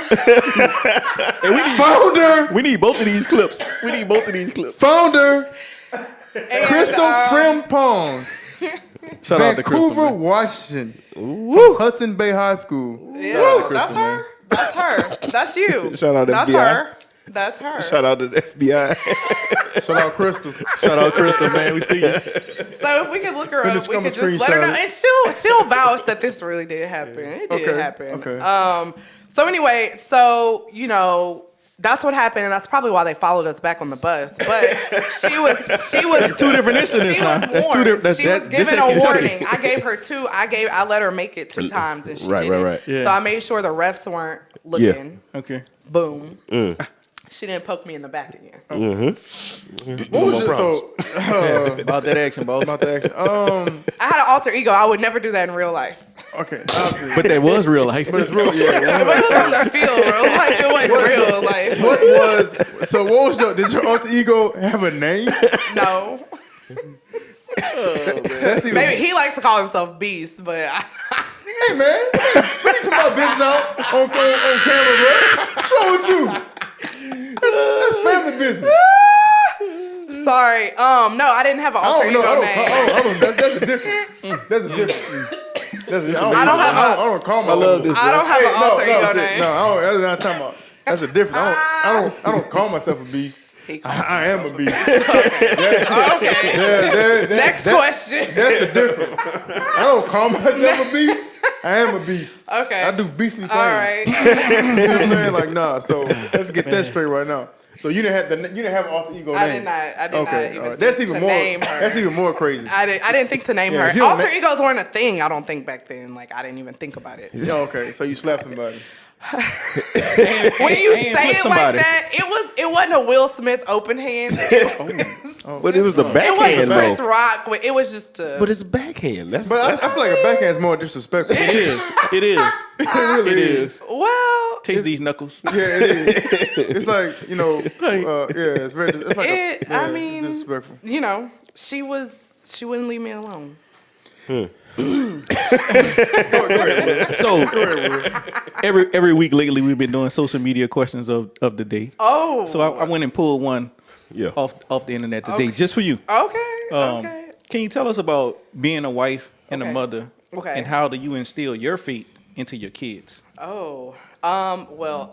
Found her. We need both of these clips. Found her. Crystal Frimpong. Shout out to Crystal, Vancouver, Washington. From Hudson Bay High School. Yeah, that's her. That's her. That's you. Shout out to That's FBI. her. That's her. Shout out to the FBI. Shout out Crystal. Shout out Crystal, man. We see you. So if we could look her up, we could just let her know. And she'll vouch that this really did happen. It did happen. Okay. So anyway, that's what happened, and that's probably why they followed us back on the bus. But she was two different incidents. She was given a warning. I gave her two. I let her make it 2 times, and she did it. Right. Yeah. So I made sure the refs weren't looking. Okay. Boom. She didn't poke me in the back again. What was your About that action, bro. about the action? I had an alter ego. I would never do that in real life. Okay, obviously. But that was real life. But it's real, yeah. But it was on the field, bro. Like, it wasn't real life. What was did your alter ego have a name? No. That's even, Maybe he likes to call himself Beast, but hey man, let me put my business out on camera, bro. What's wrong with you? That's family business. sorry. No, I didn't have an alter ego name. That's a different. That's a different. I don't call myself. I love this. I don't have an alter ego name. No, that's not talking about. That's a different. I don't call myself a beast. I am a beast. Okay. Next question. That's the difference. I don't call myself a beast. I am a beast. Okay. I do beastly things. All right. You know what I'm saying? Like, nah. So let's get that straight right now. So you didn't have an alter ego name. I did not even All right. That's even more. name her. That's even more crazy. I didn't think to name her. Alter egos weren't a thing, I don't think, back then. Like, I didn't even think about it. Yeah, okay. So you slapped somebody. When you say it like that, it wasn't a Will Smith open hand. But it was the It backhand, wasn't Chris though. Rock. It was just a. But it's backhand. But I feel like a backhand is more disrespectful. It is. It really is. Well, Taste these knuckles. Yeah, it is. It's like, it's very. It's like I mean, disrespectful. she wouldn't leave me alone. So every week lately, we've been doing social media questions of the day. Oh. So I went and pulled one off the internet today just for you. Okay. Okay. Can you tell us about being a wife and a Okay. mother, and how do you instill your faith into your kids? Oh. Well,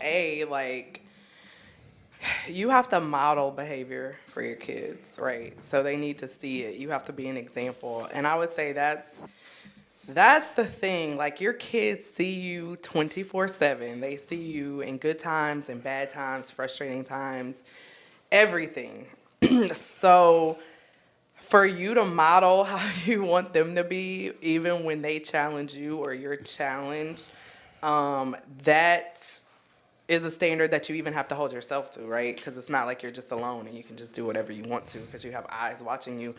you have to model behavior for your kids, right? So they need to see it. You have to be an example. And I would say that's the thing. Like, your kids see you 24/7. They see you in good times and bad times, frustrating times, everything. So for you to model how you want them to be, even when they challenge you or you're challenged, that is a standard that you even have to hold yourself to, right? Because it's not like you're just alone and you can just do whatever you want to because you have eyes watching you.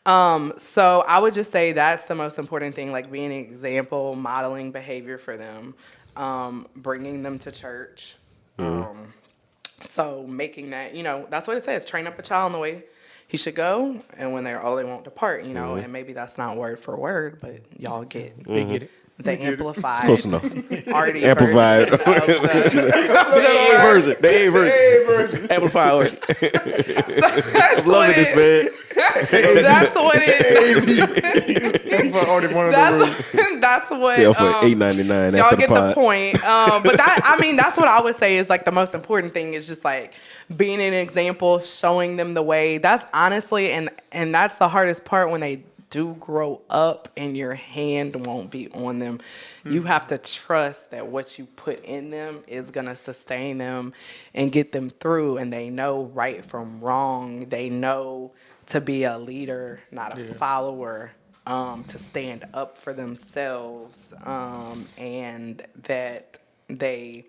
So I would just say that's the most important thing, like being an example, modeling behavior for them, bringing them to church. So making that, that's what it says, train up a child in the way he should go, and when they're old, they won't depart, and maybe that's not word for word, but y'all get They get it. the amplified, Close enough. Artie Amplified. version of The A version. Amplified version. I'm loving this, man. That's what it is. That's what. Sell for $8.99 Y'all after the get the pod. point. But that's what I would say is like the most important thing is just like being an example, showing them the way. That's honestly, and that's the hardest part when they do grow up and your hand won't be on them. You have to trust that what you put in them is going to sustain them and get them through, and they know right from wrong. They know to be a leader, not a follower, to stand up for themselves, and that they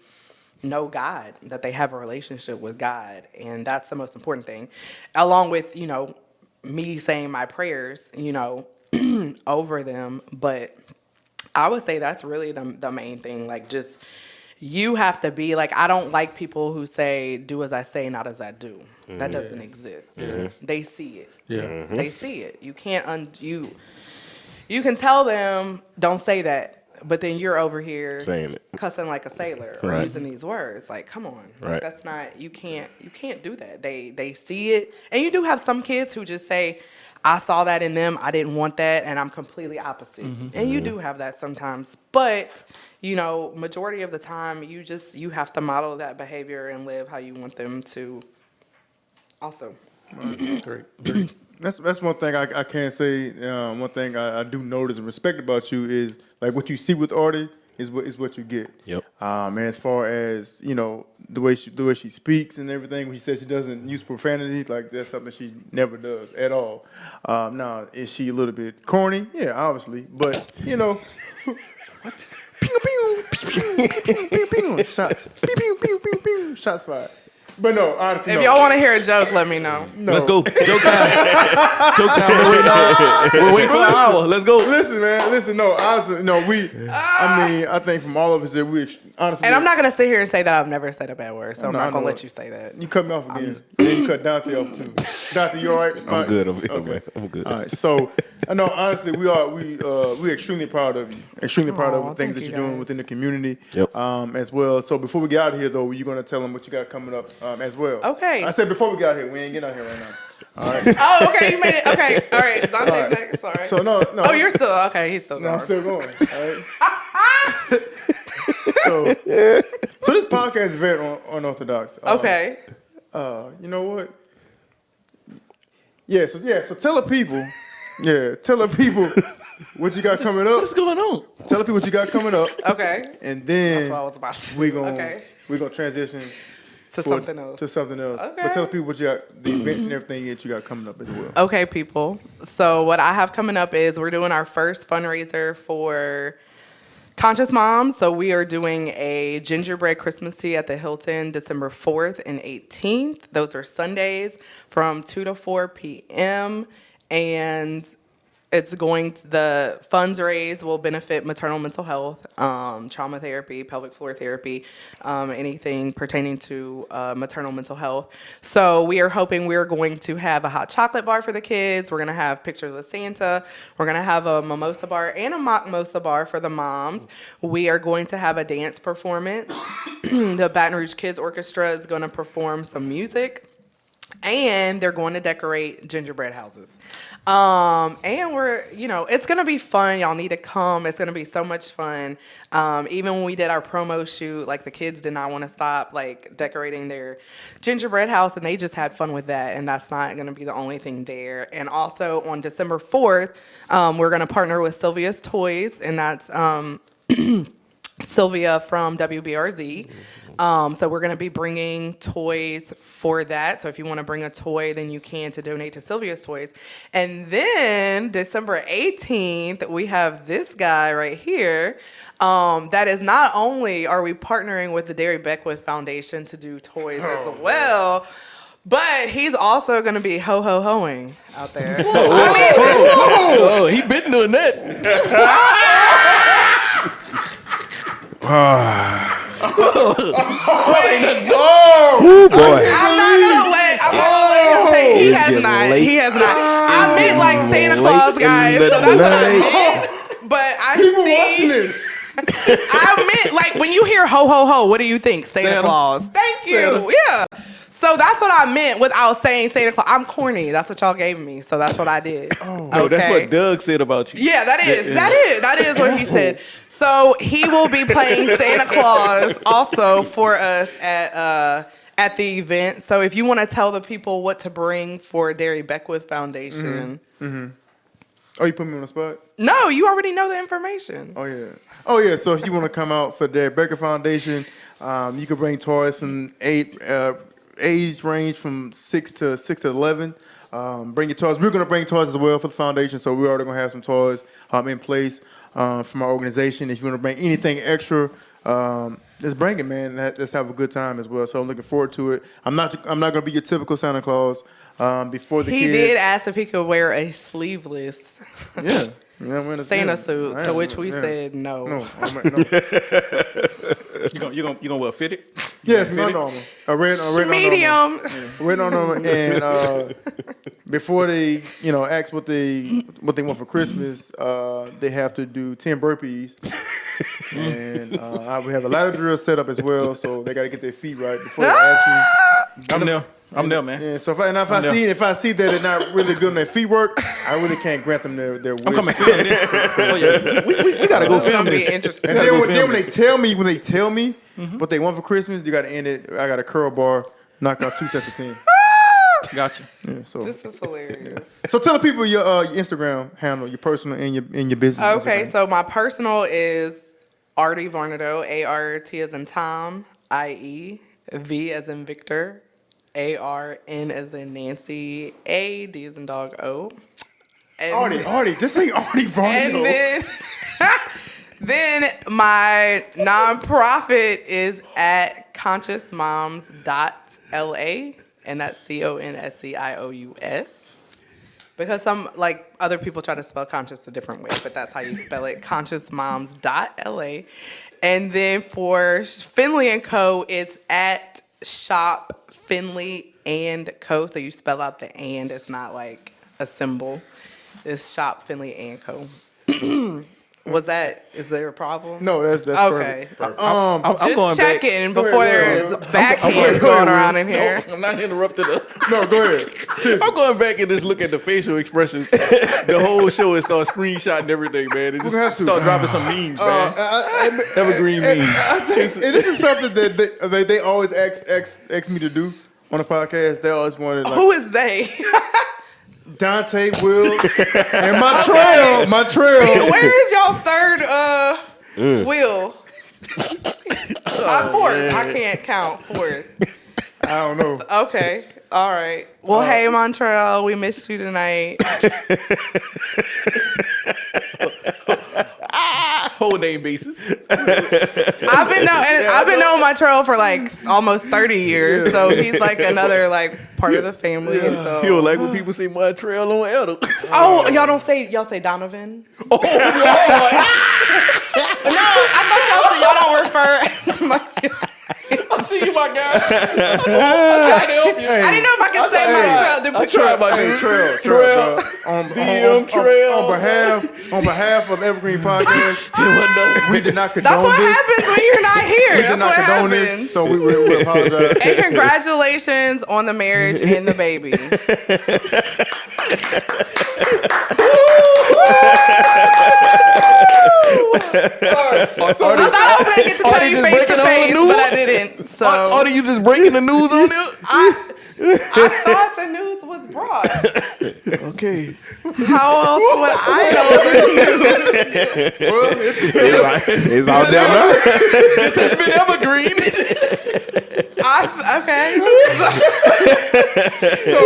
know God, that they have a relationship with God, and that's the most important thing, along with, me saying my prayers, over them. But I would say that's really the main thing. Like, just, you have to be like, I don't like people who say, do as I say, not as I do. That doesn't exist. They see it. They see it. You can't, you can tell them, don't say that. But then you're over here saying it, cussing like a sailor, or using these words. Like, come on, like, that's not. You can't do that. They see it, and you do have some kids who just say, "I saw that in them. I didn't want that, and I'm completely opposite." And you do have that sometimes, but majority of the time, you have to model that behavior and live how you want them to. Also, Great. That's one thing I can say. One thing I do notice and respect about you is like what you see with Artie is what you get. Yep. And as far as the way she speaks and everything, when she says she doesn't use profanity, like that's something she never does at all. Now, is she a little bit corny? Yeah, obviously, but shots, shots fired. But no, honestly, If y'all want to hear a joke, let me know. no. Let's go. Joke time. Joke time. We're waiting for an hour. Let's go. Listen, man. Listen, no. Honestly, no. I think from all of us that honestly. And I'm not gonna sit here and say that I've never said a bad word, so I'm not gonna let you say that. You cut me off again. And then you cut Dante off too. Dante, you all right? I'm good over here, Okay. man. I'm good. All right. So, I know honestly, we're extremely proud of you. Extremely proud of the things that thank you're you, doing guys. within the community, Yep. as well. So before we get out of here, though, you're gonna tell them what you got coming up as well. Okay. I said before we get out here, we ain't getting out here right now. All right. Oh, okay, you made it. Okay, all right. Dante's next. Sorry. So no. Oh, you're still okay. He's still No, going. I'm still going. All right. so this podcast is very unorthodox. Okay. You know what? So tell the people. Yeah, tell the people what you got coming up. What's going on? Tell the people what you got coming up, Okay. and then That's what I was about to. we're gonna Okay. transition To something else. To something else. Okay. But tell the people what you got, the event and everything that you got coming up as well. Okay, people. So what I have coming up is we're doing our first fundraiser for Conscious Moms. So we are doing a gingerbread Christmas tea at the Hilton December 4th and 18th. Those are Sundays from 2 to 4 p.m. And it's the funds raised will benefit maternal mental health, trauma therapy, pelvic floor therapy, anything pertaining to maternal mental health. So we are hoping we're going to have a hot chocolate bar for the kids. We're going to have pictures of Santa. We're going to have a mimosa bar and a mock mimosa bar for the moms. We are going to have a dance performance. The Baton Rouge Kids Orchestra is going to perform some music. And they're going to decorate gingerbread houses. And it's going to be fun. Y'all need to come. It's going to be so much fun. Even when we did our promo shoot, like the kids did not want to stop like decorating their gingerbread house, and they just had fun with that. And that's not going to be the only thing there. And also on December 4th, we're going to partner with Sylvia's Toys, and that's Sylvia from WBRZ. So we're going to be bringing toys for that. So if you want to bring a toy, then you can to donate to Sylvia's Toys. And then December 18th, we have this guy right here. That is not only are we partnering with the Derry Beckwith Foundation to do toys as well, but he's also going to be ho-ho-hoing out there. Whoa. He been doing that. Oh boy. I'm not gonna let him take. He has not. He has not. I meant like Santa Claus, guys. So that's what I meant. But People watching this. I meant like when you hear ho ho ho, what do you think? Santa Claus. Thank you. Yeah. So that's what I meant without saying Santa Claus. I'm corny. That's what y'all gave me. So that's what I did. No, that's what Doug said about you. Yeah, that is what he said. So he will be playing Santa Claus also for us at the event. So if you want to tell the people what to bring for Derry Beckwith Foundation. Mm-hmm. Oh, you put me on the spot? No, you already know the information. Oh yeah. So if you want to come out for the Becker Foundation, you can bring toys from age range from 6 to 11. Bring your toys. We're gonna bring toys as well for the foundation. So we're already gonna have some toys in place from our organization. If you want to bring anything extra, just bring it, man. Let's have a good time as well. So I'm looking forward to it. I'm not gonna be your typical Santa Claus. Before the he kids. did ask if he could wear a sleeveless Yeah. Santa suit, to which we said no. No. You gonna wear fitted? Yes, my normal. A red Medium. Red on normal. And before they, ask what they want for Christmas, they have to do 10 burpees. And we have a ladder drill set up as well, so they got to get their feet right before they ask me. I'm there, man. Yeah, so if I see that they're not really good on their feet work, I really can't grant them their wish. I'm coming film this. Oh yeah, we gotta go This is film gonna be this. interesting. And then when they tell me what they want for Christmas, you got to end it. I got a curl bar, knock out 2 sets of 10. Gotcha. Yeah, so This is hilarious. so tell the people your Instagram handle, your personal and your business. Okay, Instagram. so my personal is Artie Varnado, A-R-T as in Tom, I-E, V as in Victor, A-R-N as in Nancy, A-D as in dog, O. And Artie, just say Artie Varnado. And then my nonprofit is at consciousmoms. LA, and that's CONSCIOUS. Because some like other people try to spell conscious a different way, but that's how you spell it. ConsciousMoms.LA. And then for Finley and Co, it's at Shop Finley and Co. So you spell out the and. It's not like a symbol. It's Shop Finley and Co. Is there a problem? No, that's okay. perfect. I'm Just going back. checking before there's backhands going around in here. No, I'm not interrupted. No, go ahead. I'm going back and just look at the facial expressions. The whole show and start screenshotting everything, man. And just start dropping some memes, man. Evergreen memes. I think, and this is something that they always ask me to do on the podcast. They always wanted, like, Who is they? Dante, Will, and my trail. Where is y'all third Will? I'm fourth. I can't count fourth. I don't know. Okay. All right. Well, hey, Montreal, we missed you tonight. Whole name basis. I've been knowing Montreal for like almost 30 years, so he's like another like part of the family. So. He don't like when people say Montreal on Elder. Oh, y'all say Donovan? Oh, Lord. No, I thought y'all said y'all don't refer. I see you, my guy. I'm trying to help you. I didn't know if I could say Montreal. Trail. On behalf of the Evergreen Podcast, we did not condone That's what this. happens when you're not here. We That's did not what condone happens. this, so we apologize. And congratulations on the marriage and the baby. I thought I was going to get to tell you face to face, but I didn't. So Are you just breaking the news on there? I thought the news was broad. Okay. How else would I know the news? It's all down there. This has been Evergreen. Okay. So,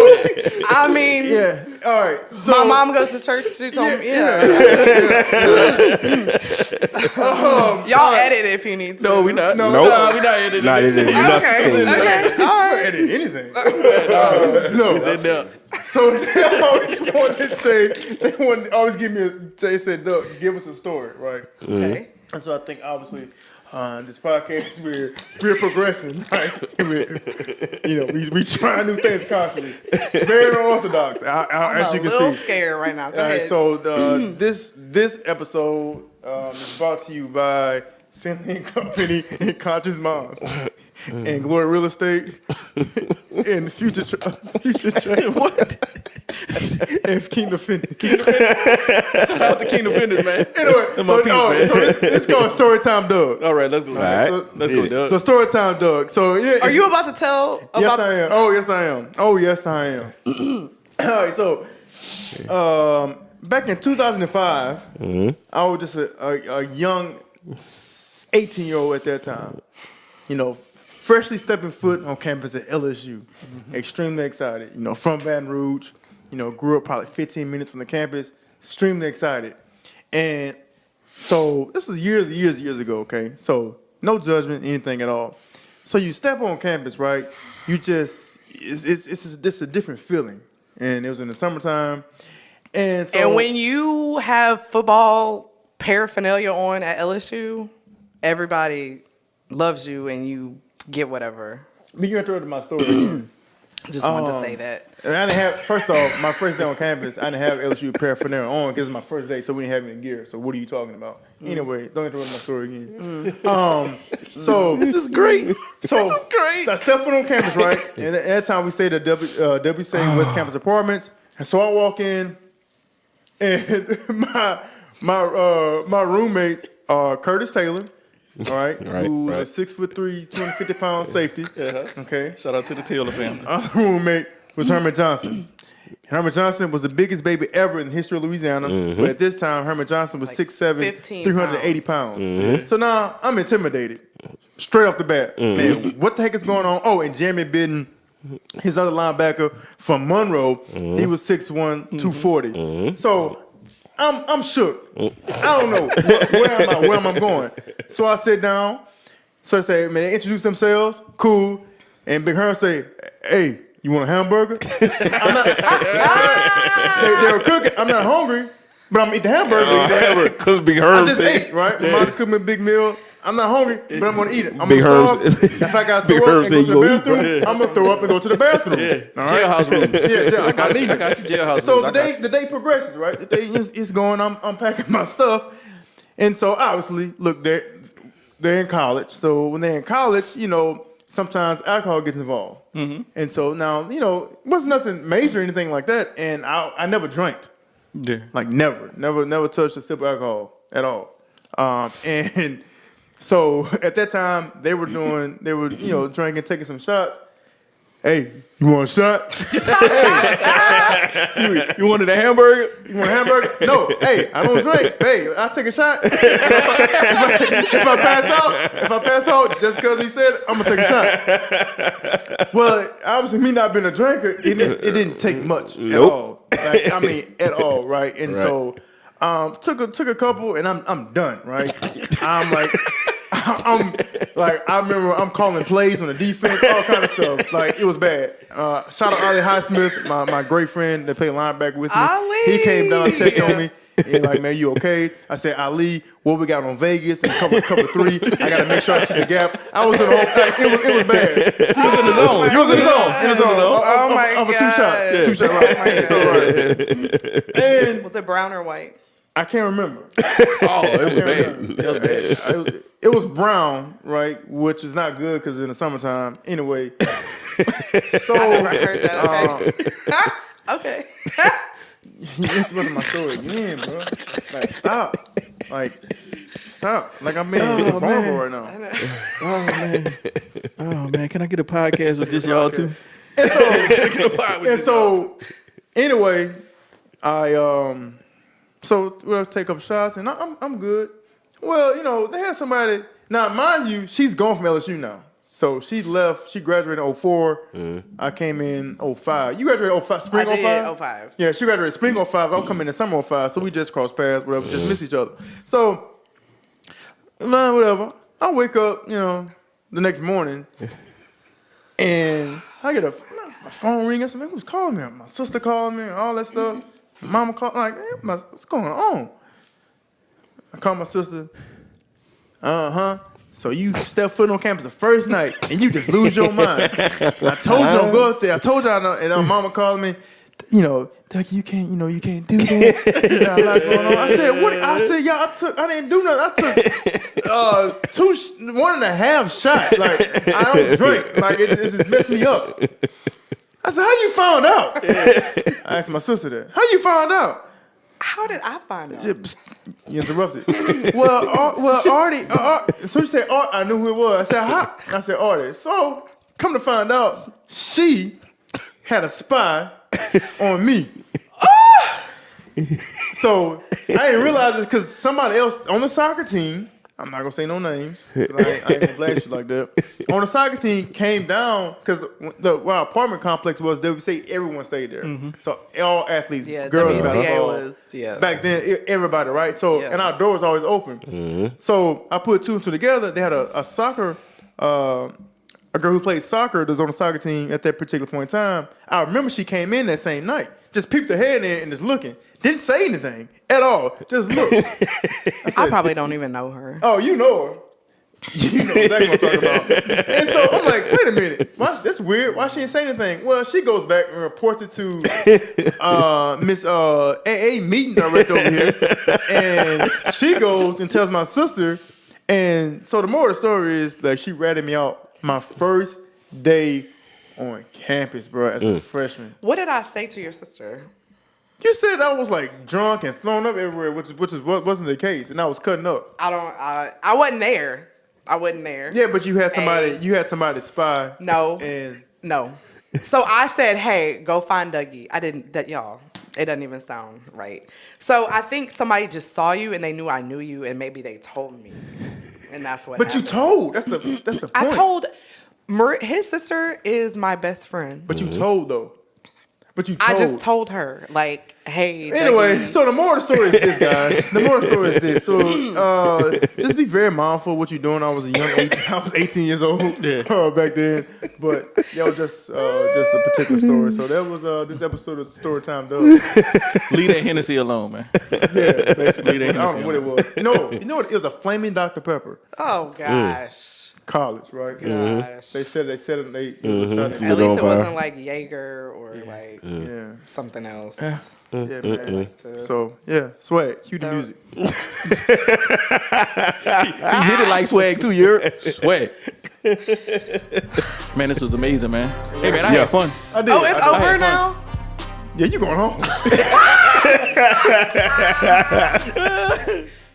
I mean, Yeah. All right. So, my mom goes to church. She told me, y'all edit if you need to. No, we not. No, No, no. we not editing. Not even Okay. All right. edit anything. No. It's in there. So they always wanted to say, they wanted to always give me they said, "Look, give us a story," right? Okay. And so I think obviously this podcast we're progressing, right? We try new things constantly. Very unorthodox, as I'm you a can little see. scared right now. Go All right, ahead. so this episode is brought to you by Finley and Company and Conscious Moms and Glory Real Estate and Future Trade. What? And Kingdom Fitness. Shout out to Kingdom Fitness, man. Anyway, That's my people, man. so this called Storytime Doug. All right, let's go. right. Let's go, Doug. So Storytime Doug. So yeah, Are you about to tell Yes, about I am. Oh, yes, I am. Oh, yes, I am. All right, so back in 2005, I was just a young 18-year-old at that time. Freshly stepping foot on campus at LSU. Extremely excited. From Baton Rouge. Grew up probably 15 minutes from the campus. Extremely excited. And so this was years ago, okay? So no judgment, anything at all. So you step on campus, right? It's just a different feeling. And it was in the summertime. And when you have football paraphernalia on at LSU, everybody loves you and you get whatever. you interrupted my story again. Just wanted to say that. And I didn't have, first off, my first day on campus, I didn't have LSU paraphernalia on because it's my first day, so we didn't have any gear. So what are you talking about? Anyway, don't interrupt my story again. So This is great. So This is great. I stepped foot on campus, right? And at that time we stayed at WC West Campus Apartments. And so I walk in, and my roommates are Curtis Taylor, all right, who's a 6'3", 250-pound safety. Okay. Shout out to the Taylor family. Other roommate was Herman Johnson. Herman Johnson was the biggest baby ever in the history of Louisiana. But at this time, Herman Johnson was 6'7", 15 380 pounds. So now I'm intimidated. Straight off the bat. Man, what the heck is going on? Oh, and Jeremy Bidden, his other linebacker from Monroe, he was 6'1", 240. So I'm shook. I don't know where am I going. So I sit down. So I say, man, they introduce themselves. Cool. and Big Herm say, "Hey, you want a hamburger?" they were cooking. I'm not hungry, but I'm gonna eat the hamburger. Because Big Herm I just said, ate, right? My mom's cooking me a big meal. I'm not hungry, but I'm gonna eat it. I'm Big gonna Herm starve. If I got to Big throw Herm up said and you go to the gonna eat, bathroom, I'm gonna throw up and go to the bathroom. All right? Jailhouse rules. Yeah, I need I it. got you jailhouse So rules. the day progresses, right? The day is going. I'm unpacking my stuff, and so obviously, look, they're in college. So when they're in college, sometimes alcohol gets involved, and so now it wasn't nothing major or anything like that. And I never drank, like never touched a sip of alcohol at all. And so at that time they were drinking, taking some shots. Hey, you want a shot? Hey, you wanted a hamburger? You want a hamburger? No. Hey, I don't drink. Hey, I'll take a shot. If I pass out, just because he said it, I'm gonna take a shot. Well, obviously, me not being a drinker, it didn't take much at all. At all, right? And so, took a couple, and I'm done, right? I remember I'm calling plays on the defense, all kind of stuff. Like, it was bad. Shout out Artie Highsmith, my great friend that played linebacker with me. Ali. He came down, checked on me. And like, man, you okay? I said, Ali, what we got on Vegas and cover 3. I gotta make sure I shoot the gap. I was in the whole thing. It was bad. He was in the zone. He was in the zone. Oh my Off a God. two-shot right. And Was it brown or white? I can't remember. Oh, it was bad. It was bad. It was brown, right, which is not good because in the summertime. Anyway, so I never heard that. Okay. Okay. you have to look at my story again, bro. Stop. Like I'm being vulnerable right now. Oh man, can I get a podcast with just y'all two? So anyway, so we'll take up shots and I'm good. Well, they had somebody. Now, mind you, she's gone from LSU now. So she left. She graduated in 04. I came in 05. You graduated 05, spring 05? I did 05. Yeah, she graduated spring 05. I'll come in the summer 05. So we just crossed paths, whatever, just miss each other. So, whatever. I wake up, the next morning, and I get my phone ring. I said, man, who's calling me? My sister called me and all that stuff. Mama called, like, what's going on? I called my sister. So you step foot on campus the first night and you just lose your mind. I told you don't go up there. I told you I know. And mama called me, Ducky, you can't do that. You got a lot going on. I said, what? I said, I didn't do nothing. I took 1.5 shots. Like, I don't drink. Like, it just messed me up. I said, how you found out? I asked my sister that. How you found out? How did I find out? You interrupted. well, Artie. So you said Artie. I knew who it was. I said, how? I said, Artie. So, come to find out, she had a spy on me. So, I didn't realize it because somebody else on the soccer team, I'm not going to say no names. I ain't going to blast you like that. On the soccer team came down because where our apartment complex was, they would say everyone stayed there. So all athletes, girls, WCA basketball. was, back then, everybody, right? So, and our door was always open. So I put two and two together. They had a soccer, a girl who played soccer that was on the soccer team at that particular point in time. I remember she came in that same night, just peeped her head in and just looking. Didn't say anything at all. Just looked. I probably don't even know her. Oh, you know her. You know exactly what I'm talking about. And so I'm like, wait a minute. That's weird. Why she didn't say anything? Well, she goes back and reports it to Miss AA meeting director over here. And she goes and tells my sister. And so the moral of the story is, like, she ratted me out my first day on campus, bro, as a freshman. What did I say to your sister? You said I was like drunk and thrown up everywhere, which wasn't the case, and I was cutting up. I wasn't there. I wasn't there. Yeah, but you had somebody. You had somebody spy. No. And no. So I said, "Hey, go find Dougie." I didn't. Y'all. It doesn't even sound right. So I think somebody just saw you and they knew I knew you, and maybe they told me, and that's what. But happened. you told. That's the point. I told. His sister is my best friend. But you told though. But you I just told her, like, hey. Anyway, Dougie. so the moral of the story is this, guys. The moral of the story is this. So just be very mindful of what you're doing. I was 18 years old back then. But that was just a particular story. So that was this episode of Story Time Doug. Leave that Hennessy alone, man. Yeah, basically. Leave that I don't know what it was. You know what? It was a flaming Dr. Pepper. Oh, gosh. College, right? Gosh. They said they At on least it wasn't like Jaeger or like something else. Yeah, man. So, swag. Cue the music. He hit it like swag, too. You're swag. Man, this was amazing, man. Hey, man, I had fun. I did. Oh, it's over now? Yeah, you going home.